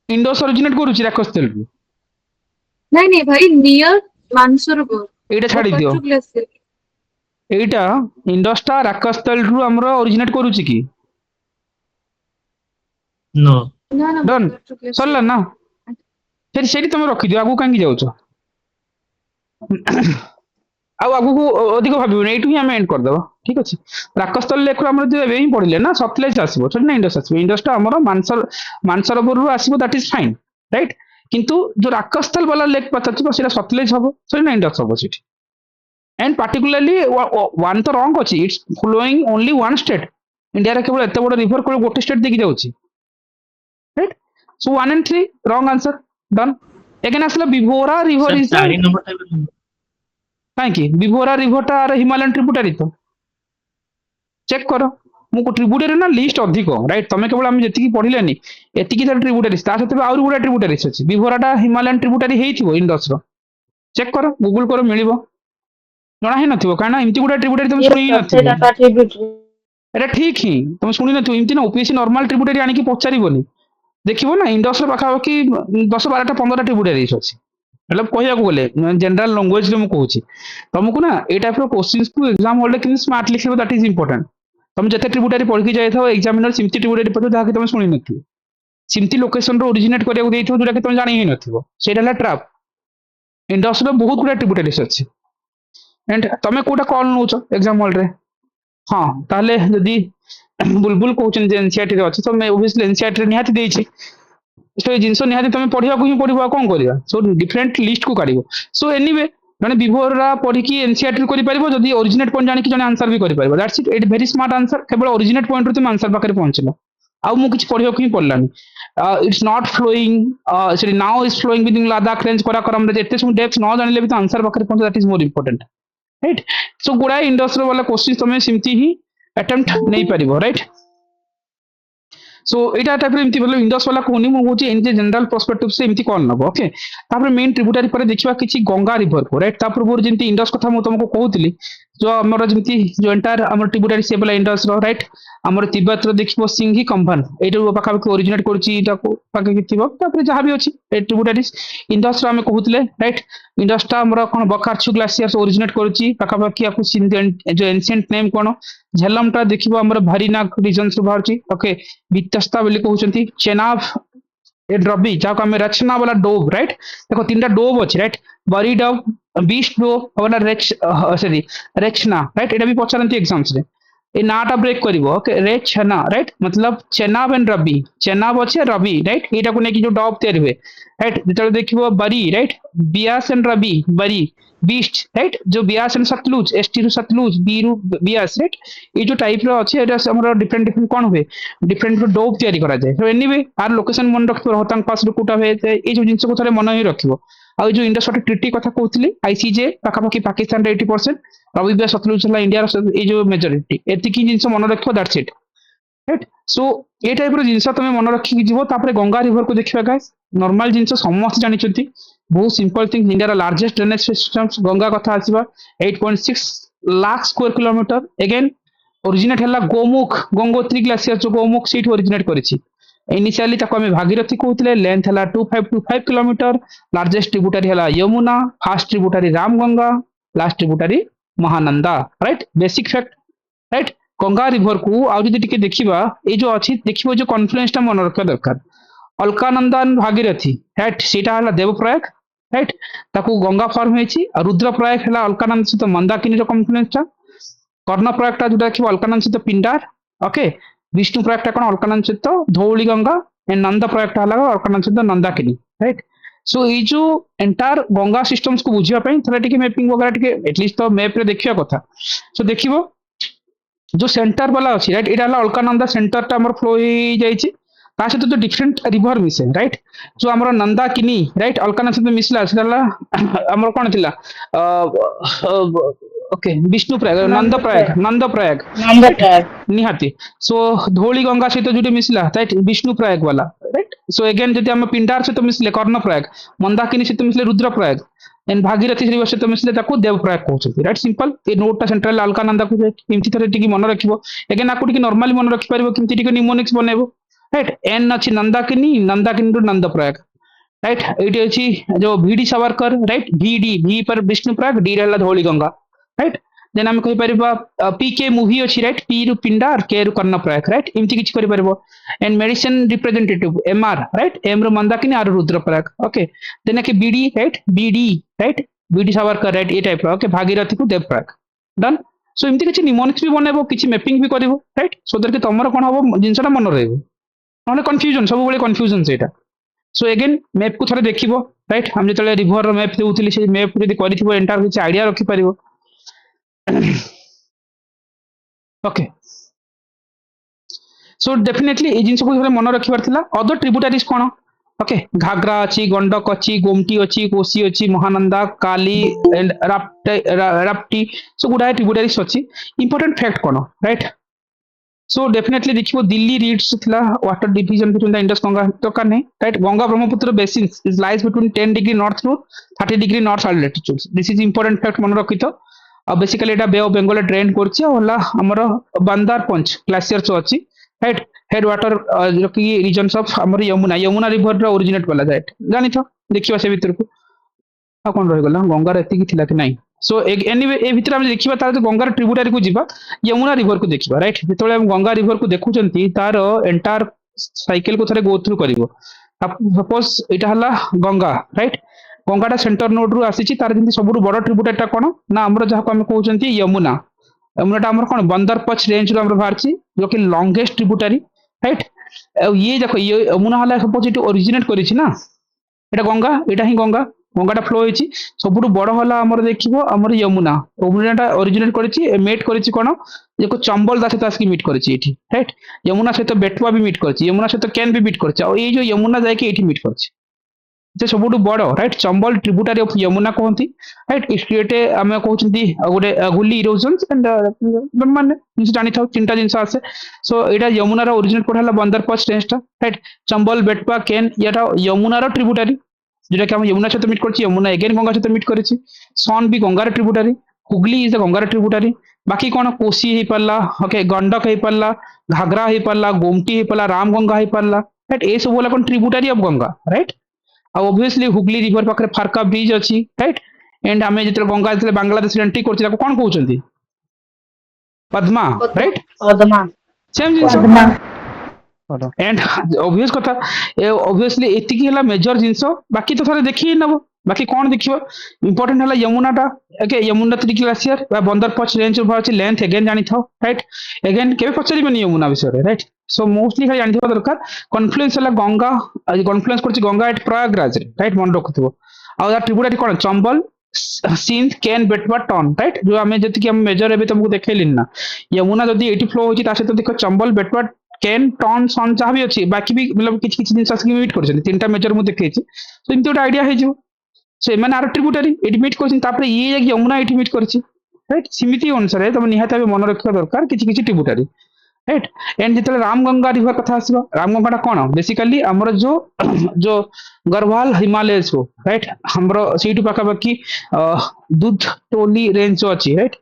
इंडस ओरिजिनेट करूछि राकस्थल रु नहीं भाई नियर मानसरोवर एटा छाडी दियो एटा इंडस टा राकस्थल रु हमरो ओरिजिनेट करूछि कि नो ना ना डन कर चुके सरला ना फिर सेठी तुम रखी दियो आगु कांगी जाउछ ଆଉ ଆଗକୁ ଅଧିକ ଭାବିବୁନି ଏଇଠୁ ହିଁ ଆମେ ଏଣ୍ଡ କରିଦେବା ଠିକ ଅଛି ରାକସ୍ଥଳ ଲେଖରୁ ଆମର ଯୋଉ ଏବେ ହିଁ ପଢିଲେ ନା ସତଲେଜ ଆସିବ ସେଠି ନା ଇଣ୍ଡସ୍ ଆସିବ ଇଣ୍ଡସ୍ଟା ଆମର ମାନସରୋବରରୁ ଆସିବ ଦ୍ୟାଟ ଇଜ ଫାଇନ୍ ରାଇଟ୍ କିନ୍ତୁ ଯୋଉ ରାକସ୍ଥଳ ବାଲା ଲେକ୍ ପଚାରୁଥିବ ସେଇଟା ସତଲେଜ ହବ ସେଠି ନା ଇଣ୍ଡସ୍ ହବ ସେଠି एंड पार्टिकुलरली वन तो रॉन्ग अच्छी it's flowing only one state India केवल एत बड़ रिवर केवल गोटे स्टेट देखी जाऊँगी right so 1 and 3 wrong answer done again आसला विभोरा river sir is the 4 number time कहीं विभोरा रिवर टा हिमालयन ट्रिब्यूटारी तो चेक कर मु ट्रिब्यूटारी ना लिस्ट अधिक राइट तुम केवल आम जी पढ़िले एतिकी ट्रिब्यूटारी सहित आउरी गुड़ा ट्रिब्यूटारी अच्छी विभोराटा हिमालयन ट्रिब्यूटारी हो इंडस चेक कर गूगल कर मिल जना ही नथिबो काना एमती गुडा ट्रिब्यूटरी तुम Yes सुनी sir, नथिबो ସେଇଟା tributary। एटा ठीक ही तुम शुणी नथिबो एमती ना ओपीएससी नॉर्मल ट्रिब्यूटरी आनी की पचारिबोनी देखिबो ना इंडस्ट्री पाखा कि 10 12टा 15टा ट्रिब्यूटरी अछि मतलब कहया को बोले जनरल लैंग्वेज रे मु कहूची तुमको ना ए टाइप रो क्वेश्चंस को एग्जाम हॉल रे कि स्मार्ट लिखिबो दैट इज इंपोर्टेंट तुम जते ट्रिब्यूटरी पढ़ के जाय थाओ एग्जामिनर सिमती ट्रिब्यूटरी पढ़ो जहा कि तुम शुणी नथिबो सिमती लोकेशन रो ओरिजिनेट करिया को देइथो जोटा कि तुम जानि ही नथिबो सेटा ला ट्रैप इंडस्ट्री रो बहुत गुडा ट्रिब्यूटरी अछि एंड तमे कोटा कॉल नउछ एग्जाम हॉल रे हाँ ताहले जदी बुलबुल कहउछन जे एनसीईआरटी रे अछि तो मैं ओबियसली एनसीईआरटी रे निहाती देइछि सो जिनसो निहाती तमे पढ़िया को ही पढ़िबा कोन करिया सो डिफरेंट लिस्ट को काढिबो सो एनीवे जने विभोरा पढ़ी की एनसीईआरटी करि परिबो जदी ओरिजिनेट पॉइंट जानि कि जने आंसर भी करि परिबो that's it it very smart answer केवल ओरिजिनेट पॉइंट रो तुम आंसर पाकर पहुंचलो आउ मु किछ पढ़िया को ही पढ़लानी it's not flowing sorry now is flowing with Ladakh range Karakoram रे एते सु डेप्थ न जानिले भी तो आंसर पाकर पहुंच that is more important right so गुड़ाए इंडस्ट्री वाला क्वेश्चन तुम सिमती ही अटेम्प्ट नहीं पारिबो राइट सो एटा टाइप रे एमती बोलो इंडस वाला कोनी मु होची एनजे जनरल पर्सपेक्टिव से एमती कॉल नबो ओके तापर मेन ट्रिब्यूटरी पर देखिबा किछि गंगा रिवर को राइट तापर बोर जेमती इंडस कथा मु तुमको कहउतली जो हमर जेमती जो एंटायर हमर ट्रिब्यूटरी से वाला इंडस रो राइट हमर तिब्बत रो देखिबो सिंही कंभन एटो पाखा पाखा ओरिजिनेट करछि एटा को पाखा कि थिबो तापर जहां भी अछि ए ट्रिब्यूटरीज इंडस रो हम कहउतले राइट इंडस टा हमर कोन बकारछु ग्लेशियर से ओरिजिनेट करछि पाखा पाखि आपु जो एंशिएंट नेम कोन झेलम टा देखिबो हमर भारीनाग रीजन्स रो बाहरछि ओके वित्तस्ता बोली कहउछंती चेनाब ए ड्रबी जाको हमें रचना वाला डोब राइट देखो तीनटा डोब अछि राइट बरी डोब बीस्ट डोब और रेच सॉरी रेचना राइट एटा भी पचारंती एग्जाम्स रे ए नाटा ब्रेक करिवो ओके रेचना राइट मतलब चेनाब एंड रबी चेनाब अछि रबी राइट एटा को ने कि जो डोब तैयार हुए राइट जेतले देखिबो बरी राइट बियास एंड रबी बरी बीस्ट राइट जो बियास एंड सतलुज एसटी रु सतलुज बी रु बियास राइट ये जो टाइप रो अछि एटा हमर डिफरेंट डिफरेंट कोन हुए डिफरेंट डोब तैयारी करा जाय सो एनीवे आर लोकेशन मन रखिबो रोहतांग पास रु कोटा हुए ए जो जिंस को थरे मन ही रखिबो आ जो इंडस वाटर ट्रीटी कथा कहउतली आईसीजे पाखा पाखी पाकिस्तान रे 80% रबी बियास सतलुज हला इंडिया रो ए जो मेजॉरिटी एतिकी जिंस मन रखिबो दैट्स इट राइट सो ये टाइप रो जिंस तुम मन रखी जीवो तापर गंगा रिवर को देखिबा गाइस नॉर्मल जिंस समस्त जानिचंती बहुत सिंपल थिंग इंडिया रो लार्जेस्ट ड्रेनेज सिस्टम्स गंगा कथा आसीबा 8.6 lakh square kilometre again originate हला गोमुख गंगोत्री ग्लेशियर जो गोमुख सीट ओरिजिनेट करिछि इनिशियली ताको हमें भागीरथी कहउतले लेंथ हला 2525 किलोमीटर लार्जेस्ट ट्रिब्यूटरी हला Yamuna fast tributary Ramganga last tributary Mahananda right basic fact right Ganga river को आउ जदि टिके देखिबा ए जो अछि देखिबो जो कॉन्फ्लुएंस टा मन रखा दरकार अलकानंदा भागीरथी राइट सीटा हला देवप्रयाग राइट ताको गंगा फॉर्म हेछि आ रुद्रप्रयाग हला अलकानंद सहित मंदाकिनी रो कॉन्फ्लुएंस टा कर्णप्रयाग टा जोटा देखिबो अलकानंद सहित पिंडार ओके विष्णु प्रयाग टा कोन अलकानंद सहित धौली गंगा एंड नंद प्रयाग टा हला अलकानंद सहित नंदाकिनी राइट सो ये जो एंटायर गंगा सिस्टम्स को बुझिया पई थोड़ा टिके मैपिंग वगैरह टिके एटलीस्ट तो मैप रे देखिया कथा सो देखिबो जो सेंटर वाला अच्छी राइट एटा अलकानंदा सेंटर टा हमर फ्लो ही जाइछि ता सहित जो डिफरेंट रिवर मिसे राइट जो हमर नंदाकिनी राइट अलकानंद सहित मिसला सेला हमर कोन थिला ओके विष्णु प्रयाग नंद प्रयाग निहाती सो धौली गंगा सहित जो मिसला राइट विष्णु प्रयाग वाला राइट सो अगेन जदि हम पिंडार सहित मिसले कर्ण प्रयाग मंदाकिनी सहित मिसले रुद्र प्रयाग एंड भागीरथी रिवर सहित मिसले ताको देव प्रयाग कहउछथि राइट सिंपल ए नोट टा सेंट्रल अलकानंदा को एमती थरे टिकी मन रखिबो अगेन आकु टिकी नॉर्मली मन रखि परिबो किमती टिकी निमोनिक्स बनेबो राइट एन अछि नंदाकिनी टू नंद प्रयाग राइट एटी अछि जो VD Savarkar right VD V पर विष्णु प्रयाग डी रहला धौली गंगा राइट देन आम कहि परिबा पी के मूवी अछि राइट पी रु पिंडा और के रु कर्णप्रयाग राइट इमति किछ करि परिबो and medicine representative MR right M रु Mandakini R Rudraprayag okay then के BD right BD Savarkar right A type okay Bhagirathi को देवप्रयाग डन सो इमति किछ निमोनिक्स भी बनेबो किछ मैपिंग भी करिवो राइट सो दैट कि तमरो कोन हबो जिंसटा मन रहइबो नले कंफ्यूजन सब बेले कंफ्यूजन सेटा सो अगेन मैप को थोड़े देखिबो राइट हम जतले रिवर रो मैप देउथिली से मैप जदी करिथिबो एंटार किछ आईडिया रखि परिबो ओके सो डेफिनेटली ए जिंस को मन रखिबार थिला अदर ट्रिब्यूटरीज कोन ओके घाघरा अछि गंडक अछि गोमटी अछि कोसी अछि महानंदा काली एंड राप्टी सो गुडा ट्रिब्यूटरीज अछि इंपोर्टेंट फैक्ट कोन राइट सो डेफिनेटली देखिबो दिल्ली रीड्स थिला water division between the Indus Ganga तो काने right Ganga Brahmaputra basin is lies between 10 degree north to 30 degree north latitude this is important fact मन रखितो basically Etah bay of Bengal drain करछि होला हमर बांदार पंच ग्लेशियर जो अछि राइट हेड वाटर जो कि रीजन्स ऑफ हमर यमुना रिवर रो ओरिजिनेट वाला राइट जानि थो देखिबा से भीतर को आ कोन रहि गला गंगा एति कि थिला कि नाही सो एनीवे ए भीतर हम देखिबा तार गंगा ट्रिब्यूटरी को जिबा यमुना रिवर को देखिबा राइट जेतले हम गंगा रिवर को देखुचंती तार एंटायर साइकिल को थरे गो थ्रू करिवो सपोज इटा हला गंगा राइट गंगाटा सेंटर नोड रु आसीची तार जिंती सबुरु बड़ ट्रिब्यूटरीटा कोन ना हमर जहा को हम कहउचंती यमुनाटा हमर कोन बंदरपच रेंज रो हमर भारची जो कि लॉन्गेस्ट ट्रिब्यूटरी राइट ये देखो ये यमुना हला सपोज इट ओरिजिनेट करिछि ना एटा गंगा एटा ही गंगाटा फ्लो होइछि सबुरु बड़ हला हमर देखिबो हमर यमुनाटा ओरिजिनेट करिछि मेट करिछि कोन जेको चंबल दास तास की मीट करिछि एठी राइट यमुना सहित बेटवा भी मीट करिछि यमुना सहित कैन भी मीट करिछि और ये जो यमुना जाय के एठी मीट करिछि जे सबुठु बड़ right Chambal tributary of Yamuna कहती राइट स्टेट आम कहते गोटे गुली इरोजन्स एंड माने जिन जानी था तीन जिन आसे सो यहाँ यमुनार ओरिजिनेट कोड है बंदरपच रेंजटा राइट चंबल बेटपा केन यहाँ यमुनार ट्रिब्यूटरी जोटा कि यमुना सहित मीट कर यमुना एगेन गंगा सहित मीट कर सन भी गंगार ट्रिब्यूटरी हुगली इज द गंगार ट्रिब्यूटरी बाकी कौन कोसी हो पारा ओके गंडक हो पारा घाघरा हो पारा गोमटी हो पारा रामगंगा हो पारा राइट ये सब कौन tributary of Ganga right obviously Hooghly river पाखे फारका ब्रिज अच्छी राइट एंड आम जो गंगा जो बांग्लादेश एंट्री कर कौन कहते पद्मा राइट पद्मा सेम जिन एंड ऑब्वियस कथा ऑब्वियसली एति है मेजर जिनस बाकी तो थोड़े देखी नब बाकी कौन देखियो इंपोर्टेंट है यमुनाटा okay Yamuna three glacier Bandarpunch range अच्छी लेंथ एगेन जानी था राइट एगेन के पचारे यमुना विषय राइट सो मोस्टली खाली जानी दरकार कन्फ्लुएंस है गंगा कन्फ्लुएंस कर गंगा एट प्रयागराज राइट मन रखुव आ ट्रिब्यूटरी कौन चंबल सिंध केन बेटवा टन राइट जो आम जी मेजर ए तुमको देखली ना यमुना जब ये फ्लो होती सहित देख चंबल बेटवा केन टन सन जहाँ भी अच्छी बाकी भी मतलब किसी जिन मीट कर तीन मेजर मुझे देखी सो एमती गोटे आइडिया हो सो एम आर ट्रिब्यूटरी ये मीट कर ये यमुना ये मीट कर राइट सीमित अनुसार तुम निहत मन रखा दरकार किसी ट्रिब्यूटरी राइट एंड जितने रामगंगा रिवर कथा आसो रामगंगा कौन बेसिकली आमर जो जो गढ़वाल हिमालय को राइट हमर से पाखापाखि दूध टोली रेंज जो अच्छी right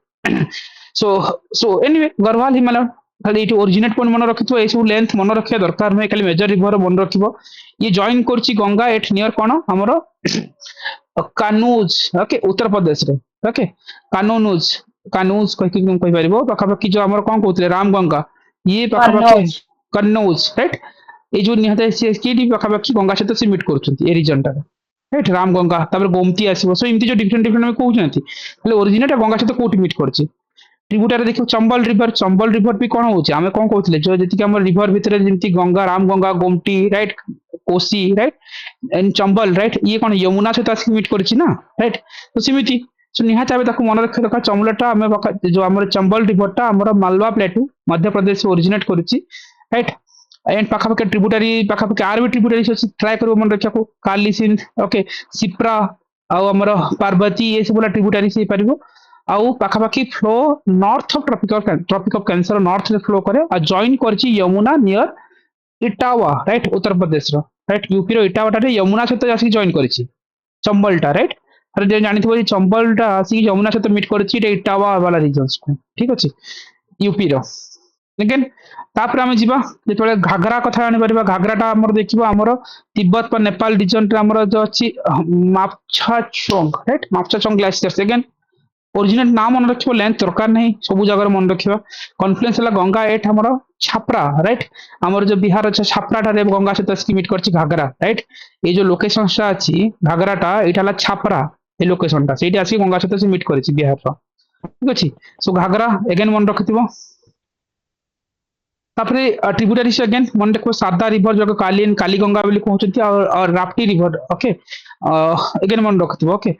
so so anyway Garhwal Himalaya खाली ये ओरिजिनेट पॉइंट मन रखि ये सब लेंथ मन रखा दरकार नुहे खाली मेजर रिवर मन रख ये जॉइन कर गंगा एट नियर कौन हमर कानूज ओके उत्तर प्रदेश रे ओके कानूज कहि पारिबो पाखापाखि जो हमर कौन कहते रामगंगा ये पाखापाखि कन्नौज राइट ये जो निहत पाखापाखि गंगा सहित से मीट कर रिजनटा राइट रामगंगा गोमती आसो सो एमती जो डिफरेंट डिफरेंट कहते ओरिजिनेट गंगा सहित कौट मीट कर ट्रिब्यूटरी देखो चंबल रिवर भी कौन हो कौन कहते जो जी रिवर भितर जमी Ganga Ramganga Gomti right Kosi right and Chambal right ये कौन यमुना सहित आसिक मीट कर राइट तो सेमती सो निहत मन रखा दरकार चंबलटा आम जो आम चंबल रिवरटा आम मालवा प्लेटू मध्य प्रदेश ओरिजिनेट कर राइट एंड पाखापाखि ट्रिब्यूटरी पाखापाखि आर भी ट्रिब्यूटरी अच्छी ट्राए कर मन रखा काली सिंध ओके सिप्रा आमर पार्वती ये सब ट्रिब्यूटरी से पार आउ पाखापाखि flow north of tropic of cancer north में फ्लो करे और जॉइन कर Yamuna near Etawah right Uttar Pradesh right UP रो इटावाटा यमुना सहित आसिक जॉइन कर चंबलटा राइट अरे जानी थो चंबलटा आसिक यमुना सहित मीट कर इटावा वाला रीजन्स को ठीक अच्छे यूपी रो लेकिन तापर आम जा जो घाघरा कथा जानी पार घाघराटा आमर देखिए आमर तिब्बत नेपाल रिजन आमर जो अच्छी मापछाचोंग राइट मापछाचोंग ग्लेशियर्स एगेन ओरिजिनेट ना मन रखिबो लेंथ दरकार नहीं सब जगह मन रखिबा कॉन्फ्लुएंस हला गंगा एट हमर छापरा राइट हमर जो बिहार अच्छा छापरा ठारे गंगा सहित इसकी मीट करछि घाघरा राइट ये जो लोकेशन सा अछि घाघराटा एटा हला छापरा ए लोकेशनटा सेठी आसी गंगा सहित से मीट करछि बिहार रो ठीक अछि सो घाघरा अगेन मन रखिथिबो तापरे ट्रिब्यूटरी से अगेन मन रखो सारदा रिवर जो कालीन कालीगंगा बोली कहउछथि और राप्ती रिवर ओके अगेन मन रखिथिबो ओके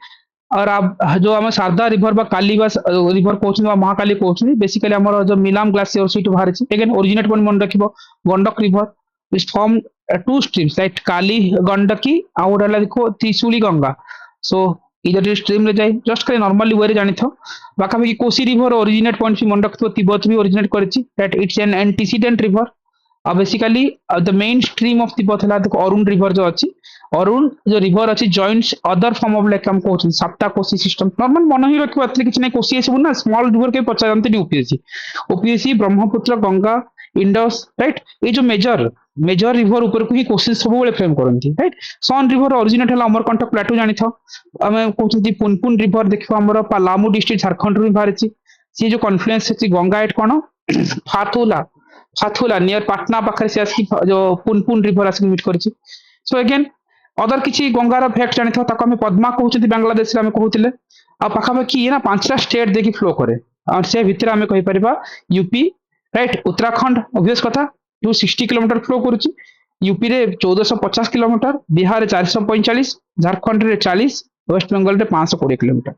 और आप जो हम सारदा रिवर बा काली बा रिवर कहउछथि बा महाकाली कहउछथि बेसिकली हमर जो मिलाम ग्लासियर सीट बाहर अछि अगेन ओरिजिनेट मन रखिबो Gandak river is form two streams like Kali Gandaki और देखो त्रिशूली गंगा सो इधर स्ट्रीम रे जाए जस्ट खाली नॉर्मली वे रे जानि थो बाकी कोसी रिवर ओरिजिनेट पॉइंट भी मन रखिथो तिब्बत भी ओरिजिनेट करछि that it's an antecedent river basically the main stream of Tibet हला देखो अरुण रिवर जो अछि अरुण जो रिवर अछि joints other form of like हम कहउछि सप्ता कोसी सिस्टम नॉर्मल मन ही रखिबो एतले किछ नै कोसी एसबु ना स्मॉल रिवर के पचारंती OPSC Brahmaputra Ganga Indus right ये जो मेजर मेजर रिवर ऊपर को ही क्वेश्चन सब बेले फ्रेम करंती राइट सन रिवर ओरिजिनेट हला अमरकंटक प्लेटो जानि थो हमें कहउछि पुनपुन रिवर देखिबो हमर पलामू डिस्ट्रिक्ट झारखंड रू बाहरछि सी जो कॉन्फ्लुएंस अछि गंगा एट कोन फाथुला फाथुला नियर पटना पाखरे से आसी जो पुनपुन रिवर आसी मीट करछि सो अगेन अदर किछि गंगार फैक्ट जानि थो ताको हमें पद्मा कहउछि बांग्लादेश रे हमें कहउतिले आ पाखापाखि ये ना पांचटा स्टेट देखि फ्लो करे और से भितर हमें कहि परिबा यूपी राइट उत्तराखंड ऑब्वियस कथा 260 किलोमीटर फ्लो करूची यूपी रे 1450 किलोमीटर बिहार रे 445 झारखंड रे 40 वेस्ट बंगाल रे 520 किलोमीटर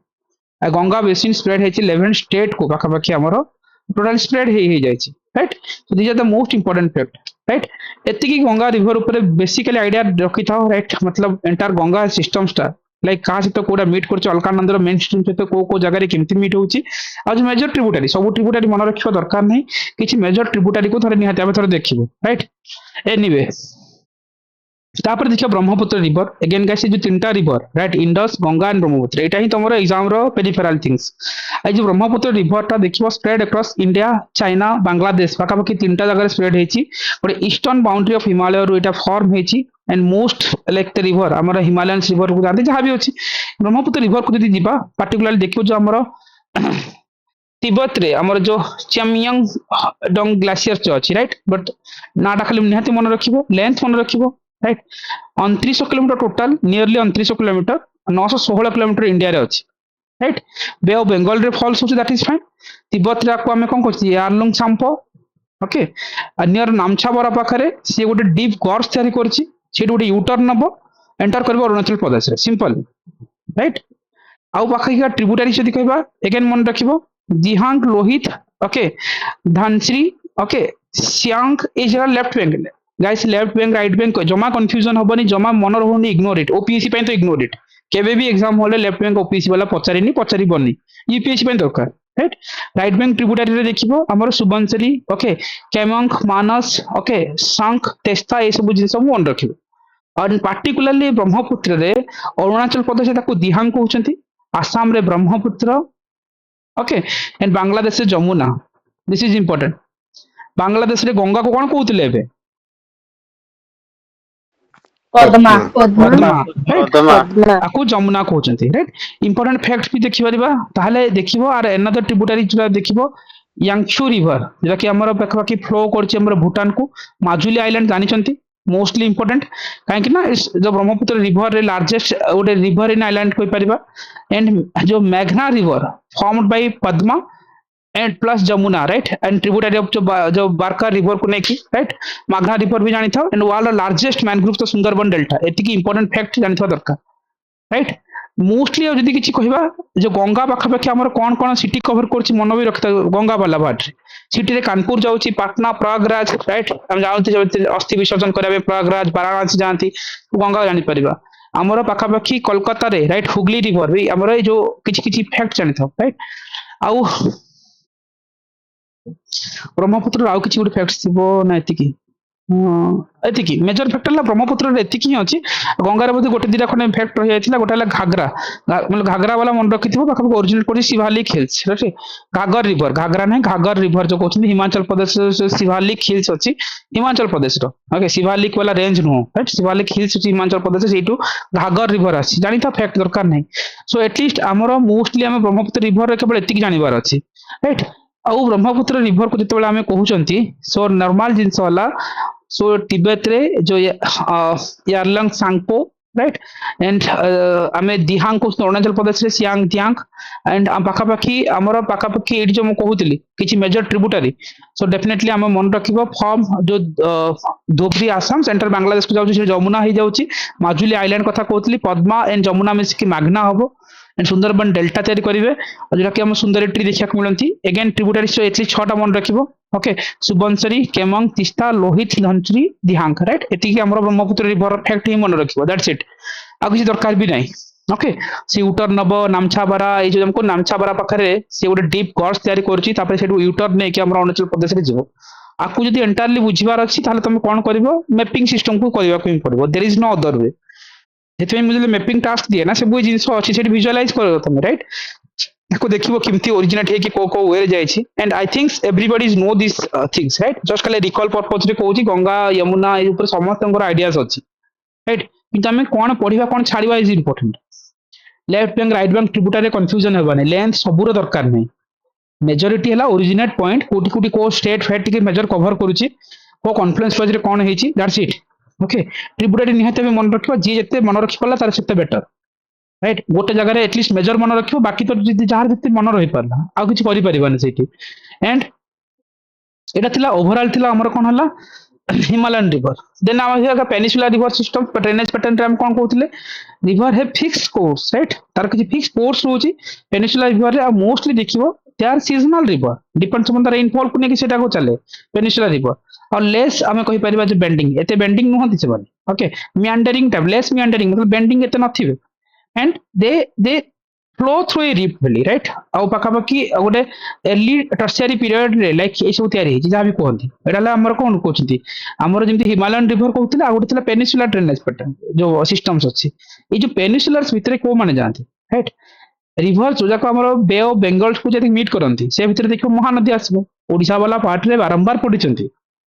आ गंगा बेसिन स्प्रेड हेची 11 स्टेट को पाखापाखि हमरो टोटल स्प्रेड हे जायछि right so this are the most important fact right एतिकी गंगा रिवर ऊपर बेसिकली आइडिया रखि था राइट मतलब entire Ganga system star like कहा सहित कोडा मीट करछ अलकानंदर मेन स्ट्रीम सहित को जगह रे केमति मीट होउची आ जो मेजर ट्रिब्यूटरी सब ट्रिब्यूटरी मन रखिबा दरकार नहीं किछि मेजर ट्रिब्यूटरी को थरे निहाते आबे थरे देखिबो राइट एनीवे तापर देखियो ब्रह्मपुत्र रिवर अगेन गाइस जो तीनटा river right Indus Ganga and Brahmaputra एटा ही तमरो एग्जाम रो पेरिफेरल थिंग्स आई जो ब्रह्मपुत्र रिवर ता देखिबो spread across India China Bangladesh पाखापाखि तीनटा जगह स्प्रेड हेची और ईस्टर्न बाउंड्री ऑफ हिमालय रो एटा फॉर्म हेची and most like the river हमर हिमालयन रिवर को जानते जहां भी अछि ब्रह्मपुत्र रिवर को यदि दिबा पर्टिकुलरली देखियो जो हमर तिब्बत रे हमर जो चमयंग डोंग ग्लेशियर जो अछि राइट बट नाटा खाली निहाती मन रखिबो लेंथ मन रखिबो right 2900 kilometre total nearly 2900 kilometre 916 kilometre India रे अछि राइट बे ऑफ बंगाल रे फॉल्स होछि दैट इज फाइन तिब्बत रे को हमें कोन करछि यारलुंग छाम्पो ओके नियर नामछा बरा पाखरे से गोटे डीप गर्स तयारी करछि से गोटे यूटर्न नबो एंटर करबो अरुणाचल प्रदेश रे सिंपल राइट आउ पाखा ट्रिब्यूटरी जदि कहबा अगेन मन रखिबो Dihang Lohit okay Dhansiri okay Siang is left bank guys left bank right bank जमा कंफ्यूजन होबनी जमा मन रहउनी इग्नोर इट ओपीएससी पे तो इग्नोर इट केबे भी एग्जाम होले लेफ्ट बैंक ओपीएससी वाला पचारिनी पचारि बनी यूपीएससी पे दरकार राइट राइट बैंक ट्रिब्यूटरी रे देखिबो हमर सुबनसरी ओके केमंग मानस ओके शंख तेस्ता ए सब जिन सब मन रखिबो और पार्टिकुलरली ब्रह्मपुत्र रे अरुणाचल प्रदेश ताको दिहांग कहउचंती आसाम रे ब्रह्मपुत्र ओके एंड बांग्लादेश रे Jamuna this is important Bangladesh रे गंगा को कोन कहउतिले एबे पद्मा पद्मा पद्मा आकु जमुना कहउचंती राइट इंपोर्टेंट फैक्ट्स भी देखि परिबा ताहले देखिबो और अनदर ट्रिब्यूटरी जो देखिबो यांगशु रिवर जेटा कि हमर पाखपाखि फ्लो करछि हमर भूटान को माजुली आइलैंड जानिचंती मोस्टली इंपोर्टेंट कहीं ना जो ब्रह्मपुत्र रिवर रे लार्जेस्ट गोटे रिवर इन आइलैंड कोई परिबा एंड जो मेघना river formed by Padma and plus Jamuna right and tributary of जो बारका रिवर को नेकी राइट मेघना रिवर भी जानि था एंड वर्ल्ड लार्जेस्ट मैनग्रोव तो सुंदरबन डेल्टा एतिकी इंपोर्टेंट फैक्ट जानि था दरकार राइट मोस्टली जदि किछि कहबा जो गंगा पाखापाखि हमर कोन कोन सिटी कवर करछि मन भी रखता गंगा वाला बाट सिटी रे कानपुर जाउछि पटना प्रयागराज राइट हम जाउछि जब अस्थि विसर्जन करबे प्रयागराज वाराणसी जानती गंगा जानि परिबा हमर पाखापाखि कोलकाता रे राइट हुगली रिवर भी हमर जो किछि किछि फैक्ट जानि था राइट आउ ब्रह्मपुत्र आउ किछि गुड फैक्ट्स थिबो ना एतिकी ଏତିକି ମେଜର ଫ୍ୟାକ୍ଟର ହେଲା ବ୍ରହ୍ମପୁତ୍ରରେ ଏତିକି ହିଁ ଅଛି। ଗଙ୍ଗାରେ ବୋଧେ ଗୋଟେ ଦିଟା ଖଣ୍ଡେ ଫ୍ୟାକ୍ଟ ରହିଯାଇଥିଲା, ଗୋଟେ ହେଲା ଘାଗରା, ମାନେ ଘାଗରା ବାଲା ମନେ ରଖିଥିବ, ପାଖାପାଖି ଅରିଜିନାଲ କରୁଛି ଶିଭାଲିକ ହିଲ୍ସ, ଘାଗର ରିଭର, ଘାଗରା ନାହିଁ ଘାଗର ରିଭର ଯୋଉ କହୁଛନ୍ତି, ହିମାଚଳ ପ୍ରଦେଶ ଶିଭାଲିକ ହିଲ୍ସ ଅଛି ହିମାଚଳ ପ୍ରଦେଶର, ଓକେ ଶିଭାଲିକ ବାଲା ରେଞ୍ଜ ନୁହଁ, ରାଇଟ ଶିଭାଲିକ ହିଲ୍ସ ଅଛି ହିମାଚଳ ପ୍ରଦେଶ, ସେଇଠୁ ଘାଗର ରିଭର ଆସିଛି, ଜାଣିଥା ଫ୍ୟାକ୍ଟ ଦରକାର ନାହିଁ। ସୋ ଏଟଲିଷ୍ଟ ଆମର ମୋଷ୍ଟଲି ଆମେ ବ୍ରହ୍ମପୁତ୍ର ରିଭରରେ କେବଳ ଏତିକି ଜାଣିବାର ଅଛି, ରାଇଟ। ଆଉ ବ୍ରହ୍ମପୁତ୍ର ରିଭରକୁ ଯେତେବେଳେ ଆମେ କହୁଛନ୍ତି, ସୋ ନର୍ମାଲ ଜିନିଷ ହେଲା, सो तिब्बत रे जो यारलंग सांगपो, राइट एंड आमे दिहांग को अरुणाचल प्रदेश रे सियांग दियांग, एंड पाखापाखि आमर पाखापाखि एठी जो मु कहूतिली किछि मेजर ट्रिब्यूटरी, सो डेफिनेटली आमे मन रखिबो फ्रॉम जो धोबरी आसाम सेंट्रल बांग्लादेश को जाउछि, जमुना ही जाउछि, माजुली आइलैंड कथा कहूतिली, पद्मा एंड जमुना मिसिकी मागना हबो, एंड सुंदरबन डेल्टा तैयारी करेंगे, जोटा कि आम सुंदर ट्री देखा मिलती। एगेन ट्रिब्यूटरी एटलिस्ट 6टा मन रखिबो, ओके सुबनसरी, केमंग, तिस्ता, लोहित, धनसुरी, दिहांग, राइट एतिकी हमर ब्रह्मपुत्र रिवर फैक्ट ही मन रखिबो, दैट्स इट, आ किछि दरकार भी नाही, ओके। से यूटर नब नामछाबारा, ए जो हमको नामछाबारा पाखरे से गोटे डीप गॉर्स तैयारी करछि, तापर सेठु यूटर नै कि हमर अरुणाचल प्रदेश रे जिवो। आकु जदि एंटायरली बुझिबार अछि ताले तुम कोन करिवो, मैपिंग सिस्टम को करिवा को पड़िबो, there is no other way. ସେଥିପାଇଁ ମୁଁ ଯେତେବେଳେ ମେପିଂ ଟାସ୍କ ଦିଏ ନା, ସବୁ ଜିନିଷ ଅଛି ସେଠି ଭିଜୁଆଲାଇଜ କରିବ ତମେ, ରାଇଟ୍। ତାକୁ ଦେଖିବ କେମିତି ଓରିଜିନେଟ ହେଇକି କୋଉ କୋଉ ୱେରେ ଯାଇଛି, and I thinks everybody know this things, right. Just ଖାଲି ରିକଲ୍ ପର୍ପଜ ରେ କହୁଛି, ଗଙ୍ଗା ଯମୁନା ଏ ଉପରେ ସମସ୍ତଙ୍କର ଆଇଡିଆସ ଅଛି, ରାଇଟ୍। କିନ୍ତୁ ଆମେ କଣ ପଢିବା କଣ ଛାଡିବା is important. Left bank right bank ଟ୍ରିବ୍ୟୁଟାରେ କନଫ୍ୟୁଜନ ହେବାନି, ଲେନ୍ଥ ସବୁର ଦରକାର ନାହିଁ, मेजोरिटी है ओरिजिनेट पॉइंट कोटी कोटी को स्टेट फेट टिके मेजर कवर करूची, को कॉन्फ्लुएंस फेज रे कोन हेची, दैट्स इट, ओके। ट्रिब्यूटरी निहते भी मन रखिबो, जी जते मन रखि पला तार सेते बेटर, राइट। गोटे जगह रे एटलीस्ट मेजर मन रखिबो, बाकी तो जदी जहार जते मन रहि परला आ किछ करि परिबानी सेठी। एंड एटा थिला ओवरऑल थिला हमर कोन हला हिमालयन रिवर, देन आम हिया peninsula river system drainage pattern रे हम कोन कहउथिले, रिवर है फिक्स्ड कोर्स, राइट। तार किछ फिक्स्ड कोर्स होची पेनिसुला रिवर रे, आ मोस्टली देखिबो they are seasonal river, depends on the rainfall को नेकी सेटा को चले पेनिसुला रिवर। और लेस आमे कहि परिबा जे बेंडिंग एते बेंडिंग नहति से बानी, okay. Meandering type, less meandering मतलब बेंडिंग एते नथिबे, and they flow through a rift valley, right. आउ पाखापाखि गोटे अर्ली टर्शियरी पीरियड रे लाइक ए सब तयारी हेची जहाँ भी कहती, एटा हमर कोन कहउछंती, हमर जेमति हिमालयन रिवर कहउथिले, आ गोटे थिला पेनिसुला ड्रेनेज पैटर्न जो सिस्टम्स अछि। ए जो पेनिसुलर्स भितरे को माने जानती, राइट। रिवर जो जाको हमर बे ऑफ बेंगल को जदि मीट करंती, से भितरे देखो महानदी आसबो, ओडिसा वाला पार्ट रे बारंबार पडिचंती,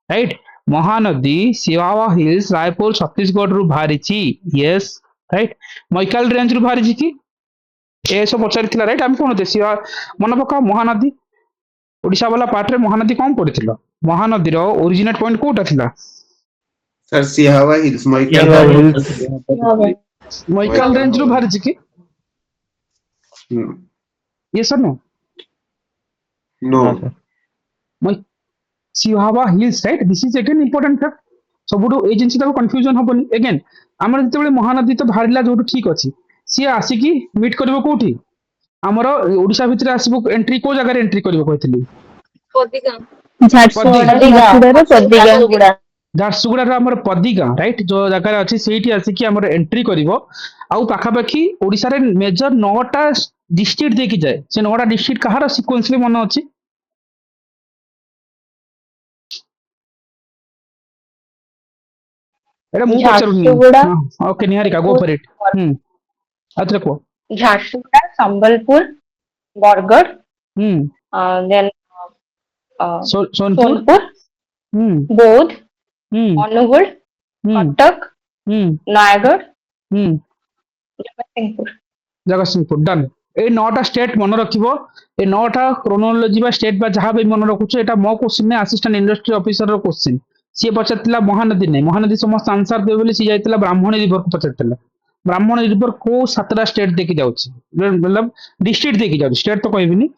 राइट। महानदी सिवावा हिल्स रायपुर छत्तीसगढ़ रु बाहरिची, यस, राइट। मैकाल रेंज रु बाहरिची कि ए सब पचारिथिला, राइट। हम कोन देसिया मन पका महानदी ओडिसा वाला पार्ट रे महानदी कम पडिथिला, महानदी रो ओरिजिनेट पॉइंट कोटा थिला sir Sihawa hills Maikal range रु बाहरिची कि, यस और no, no Sihawa hills, right. This is again important fact, सबुठु ए जिंस ताको कंफ्यूजन हबनी। अगेन हमर जतेबेले महानदी तो बाहरिला जोटु ठीक अछि, सी आसिकी मीट करबो कोठी, हमर ओडिसा भितर आसीबो, एंट्री को जगह रे एंट्री करबो कहथिली, पदिगां झारसुगुड़ा झारसुगुड़ा रे हमर पदिगा, राइट, जो जगह अछि सेठी आसिकी हमर एंट्री करबो। आउ पाखापाखि ओडिसा रे मेजर 9टा डिस्ट्रिक्ट देखि जाय, से 9टा डिस्ट्रिक्ट कहार सीक्वेंस रे मन अछि, एटा मु पचरुनी, Jharsuguda, okay Niharika go for it. अत्र को झारसुगुड़ा, संबलपुर, बरगढ़, देन सोनपुर, सोनपुर, बौद्ध, अनुगुल, कटक, नयागढ़, जगतसिंहपुर। जगतसिंहपुर डन। ए 9टा स्टेट मन रखिबो, ए 9टा क्रोनोलॉजी बा स्टेट बा जहां भी मन रखुछ, एटा मो क्वेश्चन ने असिस्टेंट इंडस्ट्री ऑफिसर रो क्वेश्चन, सी पचरतिला महानदी नै, महानदी समस्त आंसर देबे बोली सी जायतिला ब्राह्मणी रिवर को पचरतिला, ब्राह्मणी रिवर को 7टा स्टेट देखि जाउछि, मतलब डिस्ट्रिक्ट देखि जाउछि, स्टेट तो कहबिनी,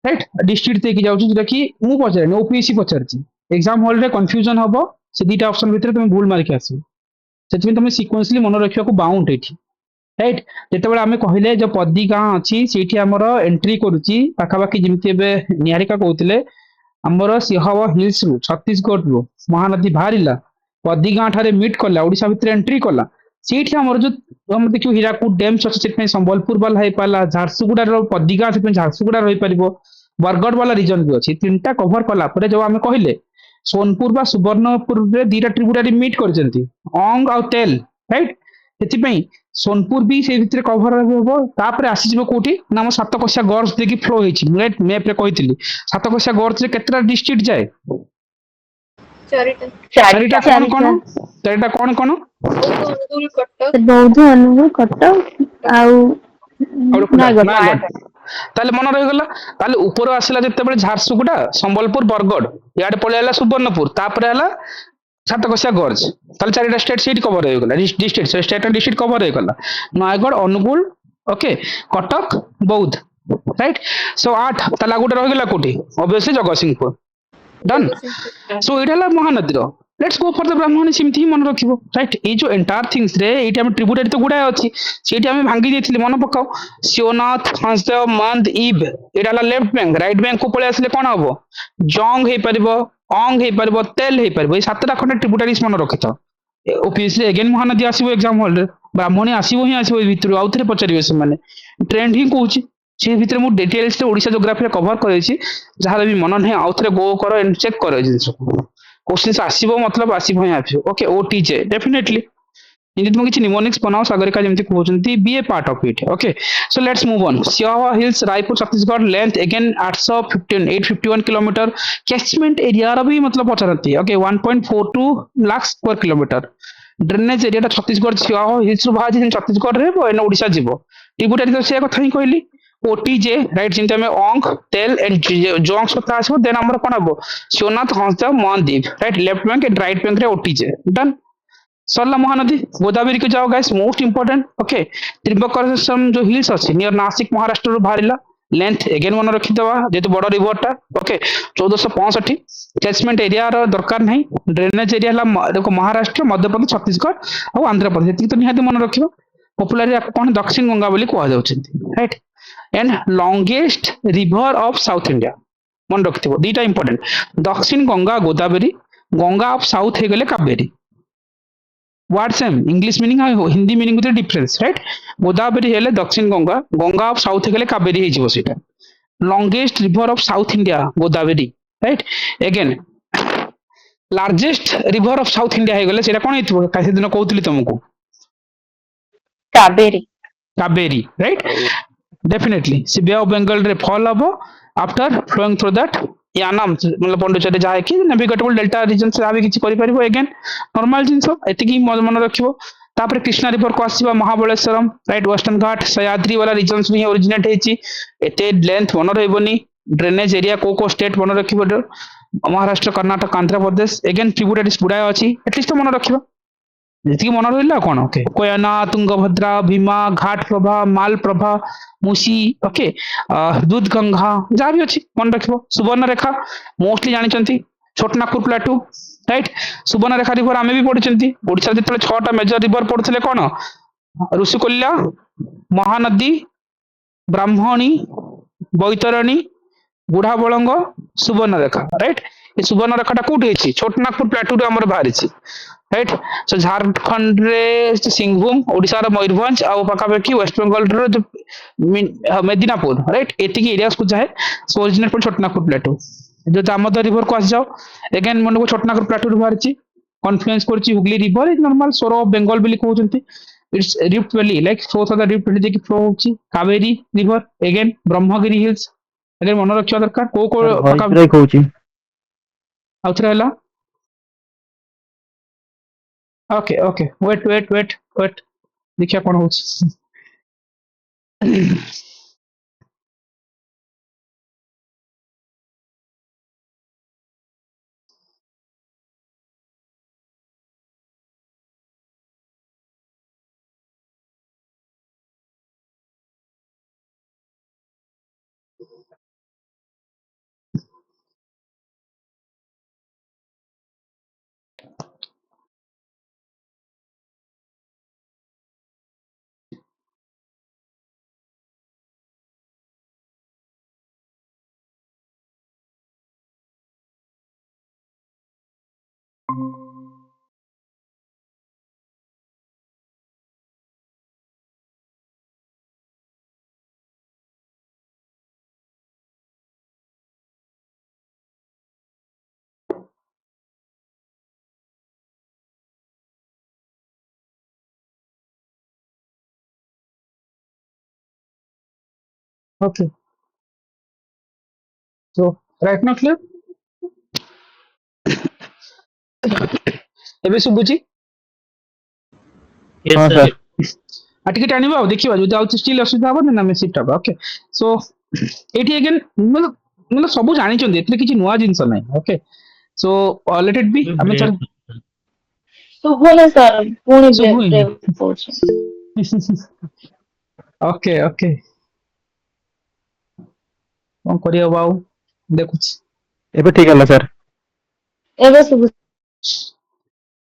राइट। डिस्ट्रिक्ट देखि जाउछि, जेटा कि मु पचरने ओपीएससी पचरछि, एग्जाम हॉल रे कंफ्यूजन हबो, से दीटा ऑप्शन भितर तुम भूल मारिक आसीबो, सेति तुम सीक्वेंसली मन रखिया को बाउंड एठी, राइट। जेतेबेले आमे कहिले जो पदी गां अछि सेठी हमर एंट्री करूची, पाखाबाकी जेमति एबे निहारिका कहउतिले, हमर सिहावा हिल्स रु छत्तीसगढ़ रु महानदी बाहरिला, पदी गां ठारे मीट कला, ओडिसा भितर एंट्री कला, सेठी हमर जो हम देखियो हीराकुद डैम अछि, सेति संबलपुर वाला हे पाला, झारसुगुड़ा रो पदी गां सेति झारसुगुड़ा रहि परिबो, बरगढ़ वाला रीजन भी अछि, तीनटा कवर कला परे जो आमे कहिले सोनपुर बा सुवर्णपुर रे दीटा ट्रिब्यूटारी मीट करछंती अंग आ तेल राइट ସେଥିପାଇଁ सोनपुर भी से भितर कभर हो तापर आसीଯିବ कोठी ना हम सातकोशिया गर्ल्स देखि फ्लो ହେଇଛି राइट मैप रे कहितली सातकोशिया गर्ल्स रे केतरा डिस्ट्रिक्ट जाए चारिटा चारिटा कौन कौन चारिटा कौन कौन बौद्ध अनुगुल कटक बौद्ध ଅନୁଗୁଳ କଟକ ଆଉ ନୟାଗଡ଼। नयगढ़ ताले मन रही गला ताले ऊपर आसिला जेतेबेले झारसुगुड़ा संबलपुर बरगढ़ याडे पळे आला सुवर्णपुर तापर आला सातकोशिया गर्ल्स ताले चारिटा स्टेट सीट कवर हो गला district state and district cover हो गला नयगढ़ अनुगुल ओके कटक बौद्ध राइट सो 8 ताला गोटे रही गला कोठी ऑब्वियसली जगतसिंहपुर डन जगतसिंहपुर सो ଏଇଟା ହେଲା ମହାନଦୀର ଲେଟ୍ସ ଗୋ ଫର ଦ ବ୍ରାହ୍ମଣୀ ସେମିତି ହିଁ ମନେ ରଖିବ ରାଇଟ୍ ଏଇ ଯୋଉ ଏଣ୍ଟାୟାର ଥିଙ୍ଗସ ରେ ଏଇଠି ଆମେ ଟ୍ରିବ୍ୟୁଟାରୀ ତ ଗୁଡାଏ ଅଛି ସେଇଠି ଆମେ ଭାଙ୍ଗି ଦେଇଥିଲେ ମନେ ପକାଅ ଶିବନାଥ ହଂସଦେବ ମନ୍ଦ ଇବ ଏଇଟା ହେଲା ଲେଫ୍ଟ ବ୍ୟାଙ୍କ ରାଇଟ୍ ବ୍ୟାଙ୍କ କୁ ପଳେଇ ଆସିଲେ କଣ ହବ ଜଙ୍ଗ ହେଇପାରିବ ଅଙ୍ଗ ହେଇପାରିବ ତେଲ ହେଇପାରିବ ଏଇ ସାତଟା ଖଣ୍ଡେ ଟ୍ରିବ୍ୟୁଟାରିଜ ମନେ ରଖିଥାଅ ଓପିଏସସି ଏଗେନ୍ ମହାନଦୀ ଆସିବ ଏକ୍ସାମ ହଲରେ ବ୍ରାହ୍ମଣୀ ଆସିବ ହିଁ ଆସିବ ଏଇ ଭିତରୁ ଆଉ ଥରେ ପଚାରିବେ ସେମାନେ ଟ୍ରେଣ୍ଡ ହିଁ କହୁଛି ସେ ଭିତରେ ମୁଁ ଡିଟେଲ୍ସରେ ଓଡ଼ିଶା ଜୋଗ୍ରାଫିରେ କଭର କରିଛି ଯାହାର ବି ମନ ନାହିଁ ଆଉ ଥରେ ଗୋ କର ଏଣ୍ଡ ଚେକ୍ କର ଏ ଜିନିଷକୁ क्वेश्चंस आसीबो मतलब आसीबो ही आसीबो ओके ओटीजे डेफिनेटली यदि तुम किसी निमोनिक्स बनाओ सागरिका जेमती कहउचंती be a part of it okay so let's move on Sihawa hills Raipur Chhattisgarh length again 815 851 kilometre catchment area रा भी मतलब पचारती okay 1.42 lakh square kilometre drainage area Chhattisgarh Sihawa hills रु बाजी छत्तीसगढ़ रे एने ओडिशा जीवो ट्रिब्यूटरी तो से कथा ही कहली ओटीजे राइट जिनते हमें ओंग तेल एंड जोंग्स कथा आसो देन हमर कोन हबो सोनाथ हंसदेव मानदीप right left bank and right bank रे ओटीजे डन सरला महानदी गोदावरी को जाओ guys most important okay Trimbakeshwar जो हिल्स अच्छी नियर नासिक महाराष्ट्र रू बाहरिला लेंथ एगेन मन रखिदवा जेतु बड़ रिवर टा ओके 1465 कैचमेंट एरिया रो दरकार नहीं ड्रेनेज एरिया हला देखो महाराष्ट्र मध्य प्रदेश छत्तीसगढ़ और आंध्र प्रदेश एतिक तो निहाती मन रखिबो पॉपुलरली कोन दक्षिण गंगा बोली कहवा जाउछंती right and longest river of south India मन रखिथिबो दीटा important Dakshin Ganga Godavari Ganga of south हे गले Kaveri word same English meaning और Hindi meaning with difference right Godavari हेले दक्षिण गंगा गंगा ऑफ साउथ हेले कावेरी हे जीवो सेटा longest river of south India Godavari right again largest river of south India हे गले सेटा कोन हेतिबो काहे दिन कहउतली तुमको Kaveri Kaveri right definitely sea bay of Bengal रे फॉल हबो after flowing through that Yanam मतलब पौंडीचेरी जाए कि नेविगेटेबल डेल्टा रीजन से आबे किछि करि परिबो अगेन नॉर्मल जिंस एतिकी मन रखिबो तापर कृष्णा रिवर को आसीबा महाबलेश्वरम राइट वेस्टर्न घाट सह्याद्री वाला रीजन्स में ओरिजिनेट हेछि एते लेंथ मन रहबोनी ड्रेनेज एरिया को स्टेट मन रखिबो महाराष्ट्र कर्नाटक आंध्र प्रदेश अगेन ट्रिब्यूटरीज गुडाय अछि एटलिस्ट मन रखिबो ଯେତିକି ମନେ ରହିଲା କଣ ଓକେ କୋୟନା ତୁଙ୍ଗଭଦ୍ରା ଭୀମା ଘାଟ ପ୍ରଭା ମାଲ ପ୍ରଭା ମୁସି ଓକେ ଦୁଧ ଗଙ୍ଗା ଯାହା ବି ଅଛି ମନେ ରଖିବ ସୁବର୍ଣ୍ଣରେଖା ମୋଷ୍ଟଲି ଜାଣିଛନ୍ତି Chotanagpur plateau right Subarnarekha river ଆମେ ବି ପଢିଛନ୍ତି ଓଡ଼ିଶାରେ ଯେତେବେଳେ 6ଟା ମେଜର ରିଭର ପଢୁଥିଲେ କଣ ଋଷିକୂଲ୍ୟା ମହାନଦୀ ବ୍ରାହ୍ମଣୀ ବୈତରଣୀ ବୁଢାବଳଙ୍ଗ ସୁବର୍ଣ୍ଣରେଖା ରାଇଟ୍ ଏ ସୁବର୍ଣ୍ଣରେଖାଟା କୋଉଠି ହେଇଛି ଛୋଟନାଗପୁର ପ୍ଲାଟୁରେ ଆମର ବାହାରିଛି राइट सो झारखंड रे सिंहभूम ओडिशा रो मयूरभंज आ पाखापाखि वेस्ट बंगाल रो जो मेदिनापुर राइट एतिकी एरियाज को जाए सो ओरिजिनेट पर छोटनागपुर प्लेटू जो दामोदर रिवर को आस जाओ अगेन मन को छोटनागपुर प्लेटू रो बाहरिची कॉन्फ्लुएंस करची हुगली रिवर इज नॉर्मल सोर ऑफ बंगाल बिली कहउचंती it's rift valley like flows of the rift valley की फ्लो होची Kaveri river again Brahmagiri hills again मन रखिया दरकार को वॉइस कहूची आउथरे हला ओके ओके वेट देखिए कौन हो Okay. So right now clear? ଏବେ ଶୁଭୁଛି? ହଁ Yes, sir. ସାର୍ ଆଉ ଟିକେ ଟାଣିବା ଆଉ ଦେଖିବା ଯଦି ଆଉ ଷ୍ଟିଲ୍ ଅସୁବିଧା ହବ ନା ଆମେ ସିଫ୍ଟ ହବା ଓକେ ସୋ ଏଇଠି ଅଗେନ୍ ମାନେ ମାନେ ସବୁ ଜାଣିଛନ୍ତି ଏଥିରେ କିଛି ନୂଆ ଜିନିଷ ନାହିଁ ଓକେ ସୋ ଲେଟ୍ ଇଟ୍ ବି ଆମେ ଚାଲ ଶୁଭୁନି ସାର୍ ପୁଣି ଶୁଭୁ ହିଁ ବ୍ରେକ୍ ହଉଛି। ଓକେ ଓକେ କଣ କରିହବ ଆଉ ଦେଖୁଛି ଏବେ ଠିକ ହେଲା ସାର୍। ଏବେ ଶୁଭୁ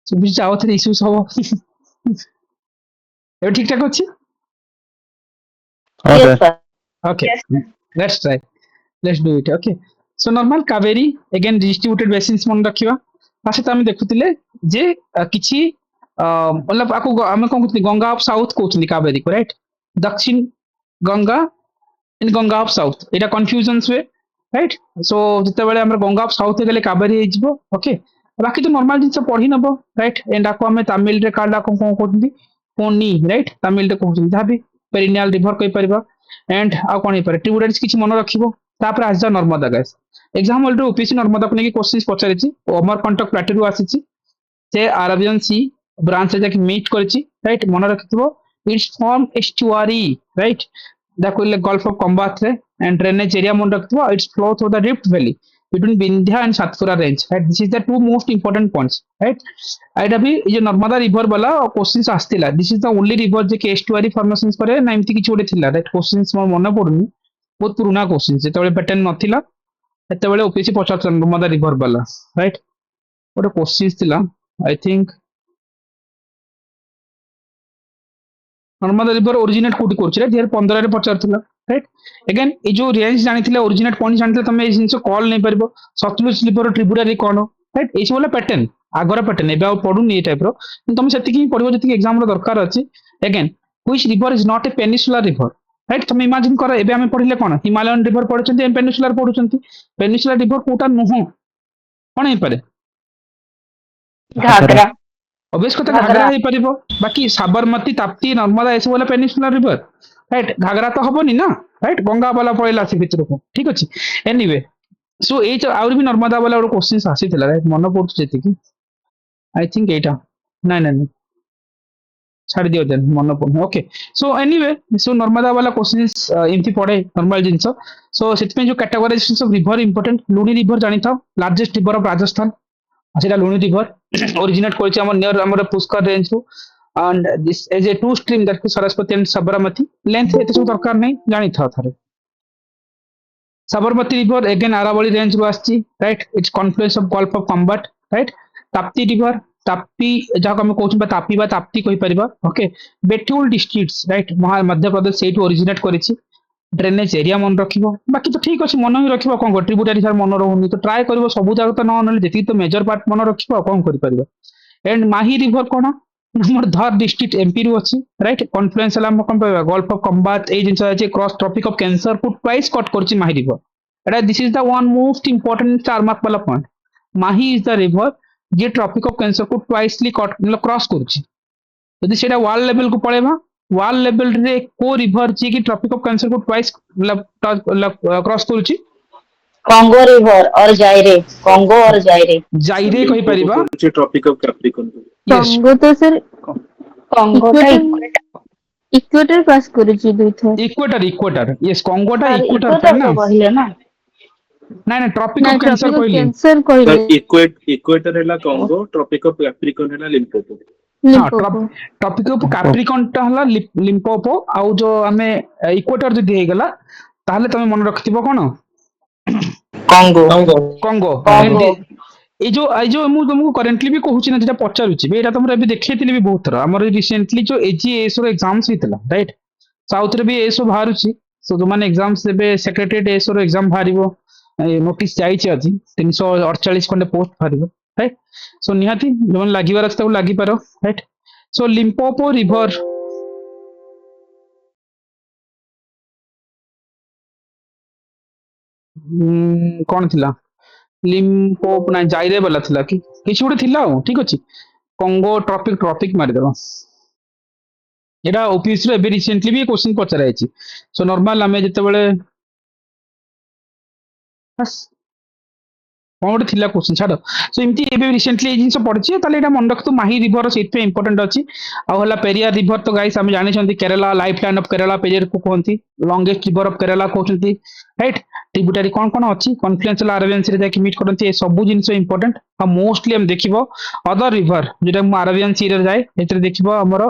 ଶୁଭୁଛି ଆଉ ଥରେ ଇସ୍ୟୁସ୍ ହବ ଏବେ ଠିକ ଠାକ ଅଛି ହଁ yes sir. sir. okay let's try let's do it okay so normal Kaveri again distributed basins ମନେ ରଖିବା ତା ସହିତ ଆମେ ଦେଖୁଥିଲେ ଯେ କିଛି मतलब ଆକୁ ଆମେ କଣ କହୁଥିଲେ ଗଙ୍ଗା ଅଫ୍ ସାଉଥ କହୁଛନ୍ତି କାବେରୀକୁ ରାଇଟ୍ ଦକ୍ଷିଣ Ganga in Ganga of south ଏଇଟା କନଫ୍ୟୁଜନ୍ସ ହୁଏ ରାଇଟ୍ ସୋ ଯେତେବେଳେ ଆମର ଗଙ୍ଗା ଅଫ୍ ସାଉଥ ହେଇଗଲେ କାବେରୀ ହେଇଯିବ ଓକେ ବାକି ତ ନର୍ମାଲ ଜିନିଷ ପଢି ନବ ରାଇଟ୍ ଏଣ୍ଡ ଆକୁ ଆମେ ତାମିଲରେ କାର୍ଡ କଣ କହୁଛନ୍ତି ପୋନି ରାଇଟ୍ ତାମିଲରେ କହୁଛନ୍ତି ଯାହାବି ପେରିନିଆଲ ରିଭର କହିପାରିବା एंड आउ कौन ହେଇପାରେ ଟ୍ରିବ୍ୟୁଟାରିଜ୍ କିଛି ମନେ ରଖିବ ତାପରେ ଆସିଯାଅ ନର୍ମଦା ଗାଇସ୍ ଏକ୍ସାମ୍ପଲ ରେ ଓପିସି ନର୍ମଦାକୁ ନେଇକି କ୍ୱେଶ୍ଚିନ୍ ପଚାରିଛି ଅମରକଣ୍ଟକ ପ୍ଲାଟେରୁ ଆସିଛି ସେ ଆରବିଆନ୍ ସି ବ୍ରାଞ୍ଚରେ ଯାଇକି ମିଟ୍ କରିଛି ରାଇଟ୍ ମନେ ରଖିଥିବ ଇଟ୍ସ ଫର୍ମ ଏସ୍ଚୁଆରୀ ରାଇଟ୍ ଯାହାକୁ କହିଲେ ଗଲ୍ଫ ଅଫ୍ କମ୍ବାଥରେ एंड ड्रेनेज एरिया मन रखिथिबो it's flow through the rift valley between Vindhya and Satpura range right this is the two most important points right एटा भी ये जो नर्मदा रिवर वाला क्वेश्चंस आस्थिला this is the only river जे estuary formations करे ना एमती किछि गोटे थिला राइट क्वेश्चंस मोर मने पडुनी बहुत पुराना क्वेश्चन जेतेबेले पैटर्न नथिला ସେତେବେଳେ ଓପିସି ପଚାରୁଛନ୍ତି ନର୍ମଦା ରିଭର ବାଲା ରାଇଟ୍ ଗୋଟେ କ୍वेଶ୍ଚିନ୍ ଥିଲା I think Narmada river originate कोठी करछि रे 2015 रे पचारथिला राइट अगेन ए जो रेंज जानिथिला ओरिजिनेट पॉइंट जानिथिला तमे ए जिंस कॉल नै परबो सतलुज रिवर ट्रिब्यूटरी कोन राइट ए सब पैटर्न आगर पैटर्न एबे आ पडुनी ए टाइप रो तमे सेतिकी पढिबो जति एग्जाम रो दरकार अछि again which river is not a peninsular river right तमे इमेजिन करो एबे हमें पढिले कोन हिमालयन रिवर पढुचंती एम पेनिसुलर पढुचंती पेनिसुलर रिवर कोटा नुह कोन हे पारे ଘାଗରା ଘାଗରା ऑब्वियस कथा घाघरा ଘାଗରା हो परिबो बाकी साबरमती ताप्ती नर्मदा ऐसे वाला पेनिसुलर रिवर राइट घाघरा तो हबनी ना राइट गंगा वाला पळेला से भितर को ठीक अछि एनीवे सो ए आउर भी नर्मदा वाला ஒரு क्वेश्चंस आसीथिला राइट मन पड़छ जेति कि आई थिंक एटा नाइ नाइ नाइ छाड़ दियो देन मन पड़छ okay so anyway so Narmada वाला क्वेश्चंस एमती पड़े नॉर्मल जिंस सो सेति जो categorization of river important Luni river जानि था लार्जेस्ट रिवर ऑफ राजस्थान সেটা লুনি রিভার অরিজিনেট করেছে আমার নিয়ার আমার পুষ্কর রেঞ্জ রু and this is a two stream that is Saraswati and Sabarmati length এতে ସବୁ দরকার নাই জানিথাও থরে Sabarmati river again Aravali range ରୁ ଆସିଛି right its confluence of Gulf of Combat right Tapti river Tapti ଯାହାକୁ ଆମେ କହୁଛୁ ବା ତାପି ବା ତାପ୍ତି କହିପାରିବା ଓକେ ବେଠୁଲ ଡିଷ୍ଟ୍ରିକ୍ଟସ୍ ରାଇଟ୍ ମଧ୍ୟପ୍ରଦେଶ ସେଇଠୁ ଅରିଜିନେଟ୍ କରିଛି ड्रेनेज एरिया मन रखिबो बाकी तो ठीक अछि मन ही रखिबो कोन ट्रिब्यूटरी सर मन रहउनी तो ट्राई करबो सब जगह तो न नले जेती तो मेजर पार्ट मन रखिबो कोन करि परिबो एंड माही रिवर कोन हमर धर डिस्ट्रिक्ट एमपी रु अछि राइट कॉन्फ्लुएंस हला हम कोन पाबा गल्फ ऑफ कंबात ए जिंस अछि क्रॉस ट्रॉपिक ऑफ कैंसर को ट्वाइस कट करछि माही रिवर एटा this is the one most important star mark वाला point Mahi is the river जे ट्रॉपिक ऑफ कैंसर को ट्वाइसली कट मतलब क्रॉस करछि यदि सेटा वाल लेवल को पळेबा वाल लेवल रे को रिवर जी की ट्रॉपिक ऑफ कैंसर को ट्वाइस मतलब क्रॉस करूची କଙ୍ଗୋ रिवर और जायरे कongो और जायरे जाइरे कहि परिबा tropic of capricorn yes Congo तो सर କଙ୍ଗୋଟା इक्वेटर इक्वेटर पास करूची दुइथर इक्वेटर इक्वेटर यस कांगोटा सर इक्वेटर था इक्वेटर ना तो कहले ना ना ना ट्रॉपिक ना ऑफ कैंसर ट्रॉपिक ऑफ कहली कैंसर कहले इक्वेटर है कॉन्गो ट्रॉपिक ऑफ कैप्रिकॉर्न है लिम्पोपो हाँ लिम्पोपो ट्रॉपिक ऑफ कैप्रिकॉर्न टा हला लिम्पोपो आउ जो हमें इक्वेटर जदी हे गला ताहले तमे मन रखथिबो कोन कongो कांगो कongो এই যে ମୁଁ ତମକୁ କରେଣ୍ଟଲି ବି କହୁଛି ନା ଯେଟା ପଚାରୁଛି ଏଇଟା ତମର ଏବେ ଦେଖେଇଥିଲି ବି ବହୁତ ଥର ଆମର ରିସେଣ୍ଟଲି ଯୋଉ ଏଜିଏସ୍ ର ଏକ୍ସାମ୍ସ ହେଇଥିଲା ରାଇଟ୍ ସାଉଥ ରେ ବି ଏସବୁ ବାହାରୁଛି ସୋ ଯୋଉମାନେ ଏକ୍ସାମ୍ସ ଦେବେ ସେକ୍ରେଟାରିଏଟ ଏସ୍ ର ଏକ୍ସାମ ବାହାରିବ ନୋଟିସ ଯାଇଛି ଆଜି 348 ଖଣ୍ଡେ ପୋଷ୍ଟ ବାହାରିବ ରାଇଟ୍ ସୋ ନିହାତି ଯୋଉମାନେ ଲାଗିବାର ଅଛି ତାକୁ ଲାଗିପାର ରାଇଟ୍ ସୋ ଲିମ୍ପୋପୋ ରିଭର କଣ ଥିଲା लिम्पोप ना जाइरे वाला थिला कि किछि गोटे थिला ठीक अछि कंगो ट्रॉपिक ट्रॉपिक मारि देबा एटा ओपीएससी रो एबे रिसेंटली भी क्वेश्चन पचरा आइछि सो नॉर्मल हमें जेतेबेले बस कौन गोटे थिला क्वेश्चन छाड़ सो एमती एबे रिसेंटली जिनस पड़छि ताले एटा मन रखतु माही रिवर सेट पे इंपोर्टेंट अछि आ होला पेरियार रिवर तो गाइस हम जानि छथि Kerala life line of Kerala Periyar को कहंती लॉन्गेस्ट रिवर ऑफ केरला कहउछंती राइट ट्रिब्यूटरी कौन कौन अछि कॉन्फ्लुएंशियल अरेबियन सी रे जाके मीट करंती ए सब जिनस इंपोर्टेंट आ मोस्टली हम देखिबो अदर रिवर जेटा अरेबियन सी रे जाय एतरे देखिबो हमर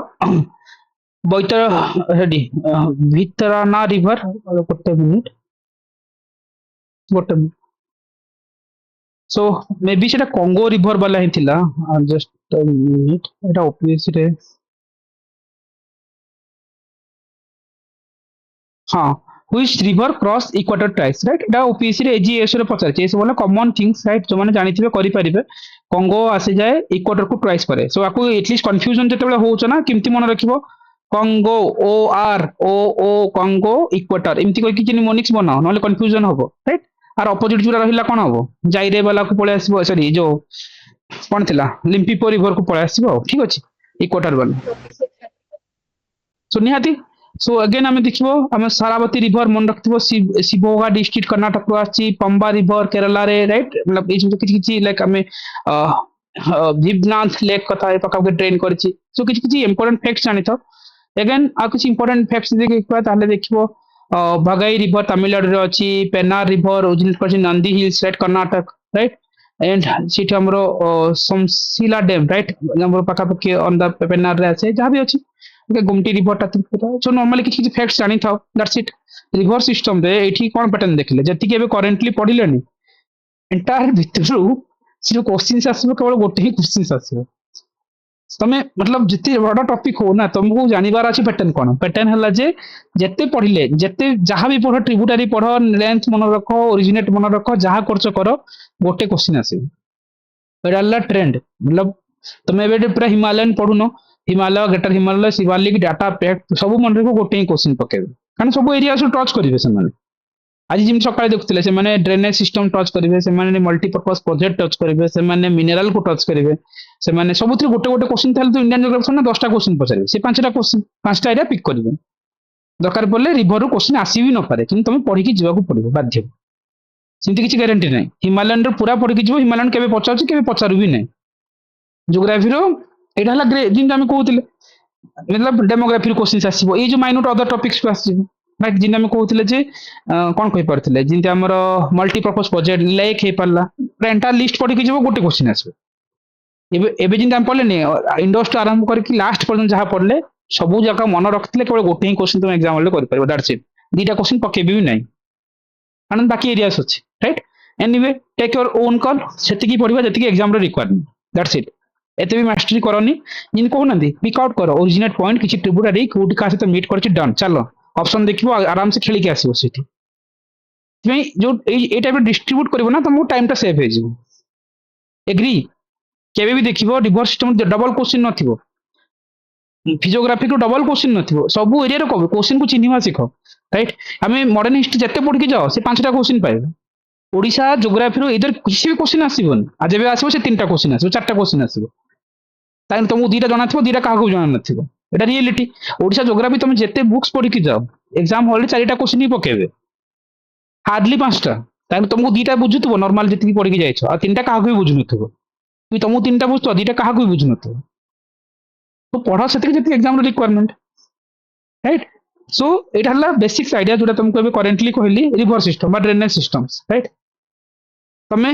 बैतर रेडी भितराना रिवर गोटे मिनिट गोटे सो मे बी सेटा कांगो रिवर वाला ही थिला जस्ट मिनिट एटा ओपीएससी रे हाँ which river cross equator twice right Etah OPSC रे एजीएस रे पचार छै सब वाला कॉमन थिंग्स राइट जो माने जानिथिबे करि परिबे कांगो आसे जाए इक्वेटर को ट्वाइस करे सो आको एटलीस्ट कंफ्यूजन जते बेला होउछ ना केमती मन रखिबो कांगो ओ आर ओ ओ कांगो इक्वेटर एमती कोइ किछि निमोनिक्स बनाओ नले कंफ्यूजन होबो राइट आर ऑपोजिट जुरा रहिला कोन होबो जाइरे वाला को पळे आसीबो सॉरी जो कोन थिला लिम्पिपो रिवर को पळे आसीबो ठीक अछि इक्वेटर वाला सो निहाती सो अगेन आम देखो आम सारावती रिवर मन रखिबो शिवमोगा डिस्ट्रिक्ट कर्नाटक रो आछि पंबा रिवर केरला रे राइट मतलब ए किछि किछि लाइक आम दीपनाथ लेक कथा ए पका ट्रेन करछि सो किछि किछि इंपोर्टेंट फैक्ट्स जानि तो अगेन आ किछि इंपोर्टेंट फैक्ट्स देखिबा ताले देखिबो भगाई रिवर तमिलनाडु रे अछि पेन्नार रिवर ओरिजिनेट करछि Nandi hills right Karnataka right and city हमरो समशिला डैम राइट हमरो पका पके ऑन द पेन्नार रे আছে जहां भी अछि गुमटी रिवर टा सो नॉर्मली किछि किछि फैक्ट्स जानि थाओ दैट्स इट रिवर सिस्टम रे एठी कोन पैटर्न देखले जति के एबे करेंटली पढिलेनी एंटायर भितरु सिर्फ क्वेश्चंस आसीबो केवल गोटे ही क्वेश्चंस आसीबो तमे मतलब जति बड़ा टॉपिक हो ना तुमको जानिबार अछि पैटर्न हला जे जते पढिले जते जहां भी पढो ट्रिब्यूटरी पढो लेंथ मन रखो ओरिजिनेट मन रखो जहां खर्च करो गोटे क्वेश्चन आसीबो एडाला ट्रेंड मतलब तुम एबे पूरा हिमालयन पढुनो Himalaya greater Himalaya Shivalik data pack सब मन रखो गोटे ही क्वेश्चन पकेबे कारण सब एरिया से टच करिवे से माने आज जिम सकाळे देखुतिले से माने ड्रेनेज सिस्टम टच करिवे से माने मल्टीपर्पज प्रोजेक्ट टच करिवे से माने मिनरल को टच करिवे से माने सबुथि गोटे गोटे क्वेश्चन थाले तो इंडियन ज्योग्राफी ना 10टा क्वेश्चन पचारिवे से 5टा क्वेश्चन 5टा एरिया पिक करिवे दरकार पड़ले रिवर रो क्वेश्चन आसीबी न पारे किंतु तुम पढी कि जीवाकू पड़िबो बाध्य सिंती किछि गारंटी नै हिमालयन रो पूरा पढी कि जीवो हिमालयन केबे पचाउछि केबे पचारु भी नै ज्योग्राफी रो एटा हला जिन हम कहउतिले मतलब डेमोग्राफी क्वेश्चन आसीबो ए जो माइन्यूट अदर टॉपिक्स को आसीबो राइट जिन हम कहउतिले जे कोन कहि परथिले जिनते हमर मल्टीपर्पज प्रोजेक्ट लेक हे परला एंटायर लिस्ट पढी कि जीवो गोटे क्वेश्चन आसीबो एबे जिन हम पढले ने इंडोस टू आरंभ करके लास्ट पर्यंत जहां पढले सबु जगह मन रखथिले केवल गोटे ही क्वेश्चन तुम एग्जाम ले कर परबो दैट्स इट दीटा क्वेश्चन पकेबे भी नै कारण बाकी एरियास अछि right anyway take your own call सेति की पढिबा जति की एग्जाम रे रिक्वायरमेंट दैट्स इट एते भी मास्टरी करनी जिन कहू नंदी पिक आउट करो ओरिजिनेट पॉइंट किछि ट्रिब्यूटरी कोड का से तो मीट करछि डन चलो ऑप्शन देखिबो आराम से खेली के आसीबो सेठी तमे जो ए टाइप डिस्ट्रीब्यूट करबो ना तुमको टाइम टा सेव हे जिवो एग्री केबे भी देखिबो रिवर सिस्टम डबल क्वेश्चन नथिबो फिजियोग्राफी को डबल क्वेश्चन नथिबो सब एरिया रो क्वेश्चन को चिन्हिबा सिखो राइट हमें मॉडर्न हिस्ट्री जते पढ के जाओ से 5टा क्वेश्चन पाइबो ओडिसा ज्योग्राफी रो इधर किछि भी क्वेश्चन आसीबोन आ जेबे आसीबो से 3टा क्वेश्चन आसीबो 4टा क्वेश्चन आसीबो ताइन तुमको 2टा जाना थिबो 2टा काहा को जाना नथिबो एटा रियलिटी ओडिसा ज्योग्राफी तुम जते बुक्स पढ के जाओ एग्जाम हॉल रे 4टा क्वेश्चन ही पकेबे हार्डली 5टा ताइन तुमको 2टा बुझुतबो नॉर्मल जति पढ के जाइछो आ 3टा काहा को भी बुझुनथबो कि तुमको 3टा बुझतो 2टा काहा को भी बुझुनथबो तो पढ़ा सेति जति एग्जाम रिक्वायरमेंट राइट सो एटा हला बेसिक्स आइडिया जोटा तुमको अभी करेंटली कहली रिवर सिस्टम बा ड्रेनेज सिस्टम्स राइट तमे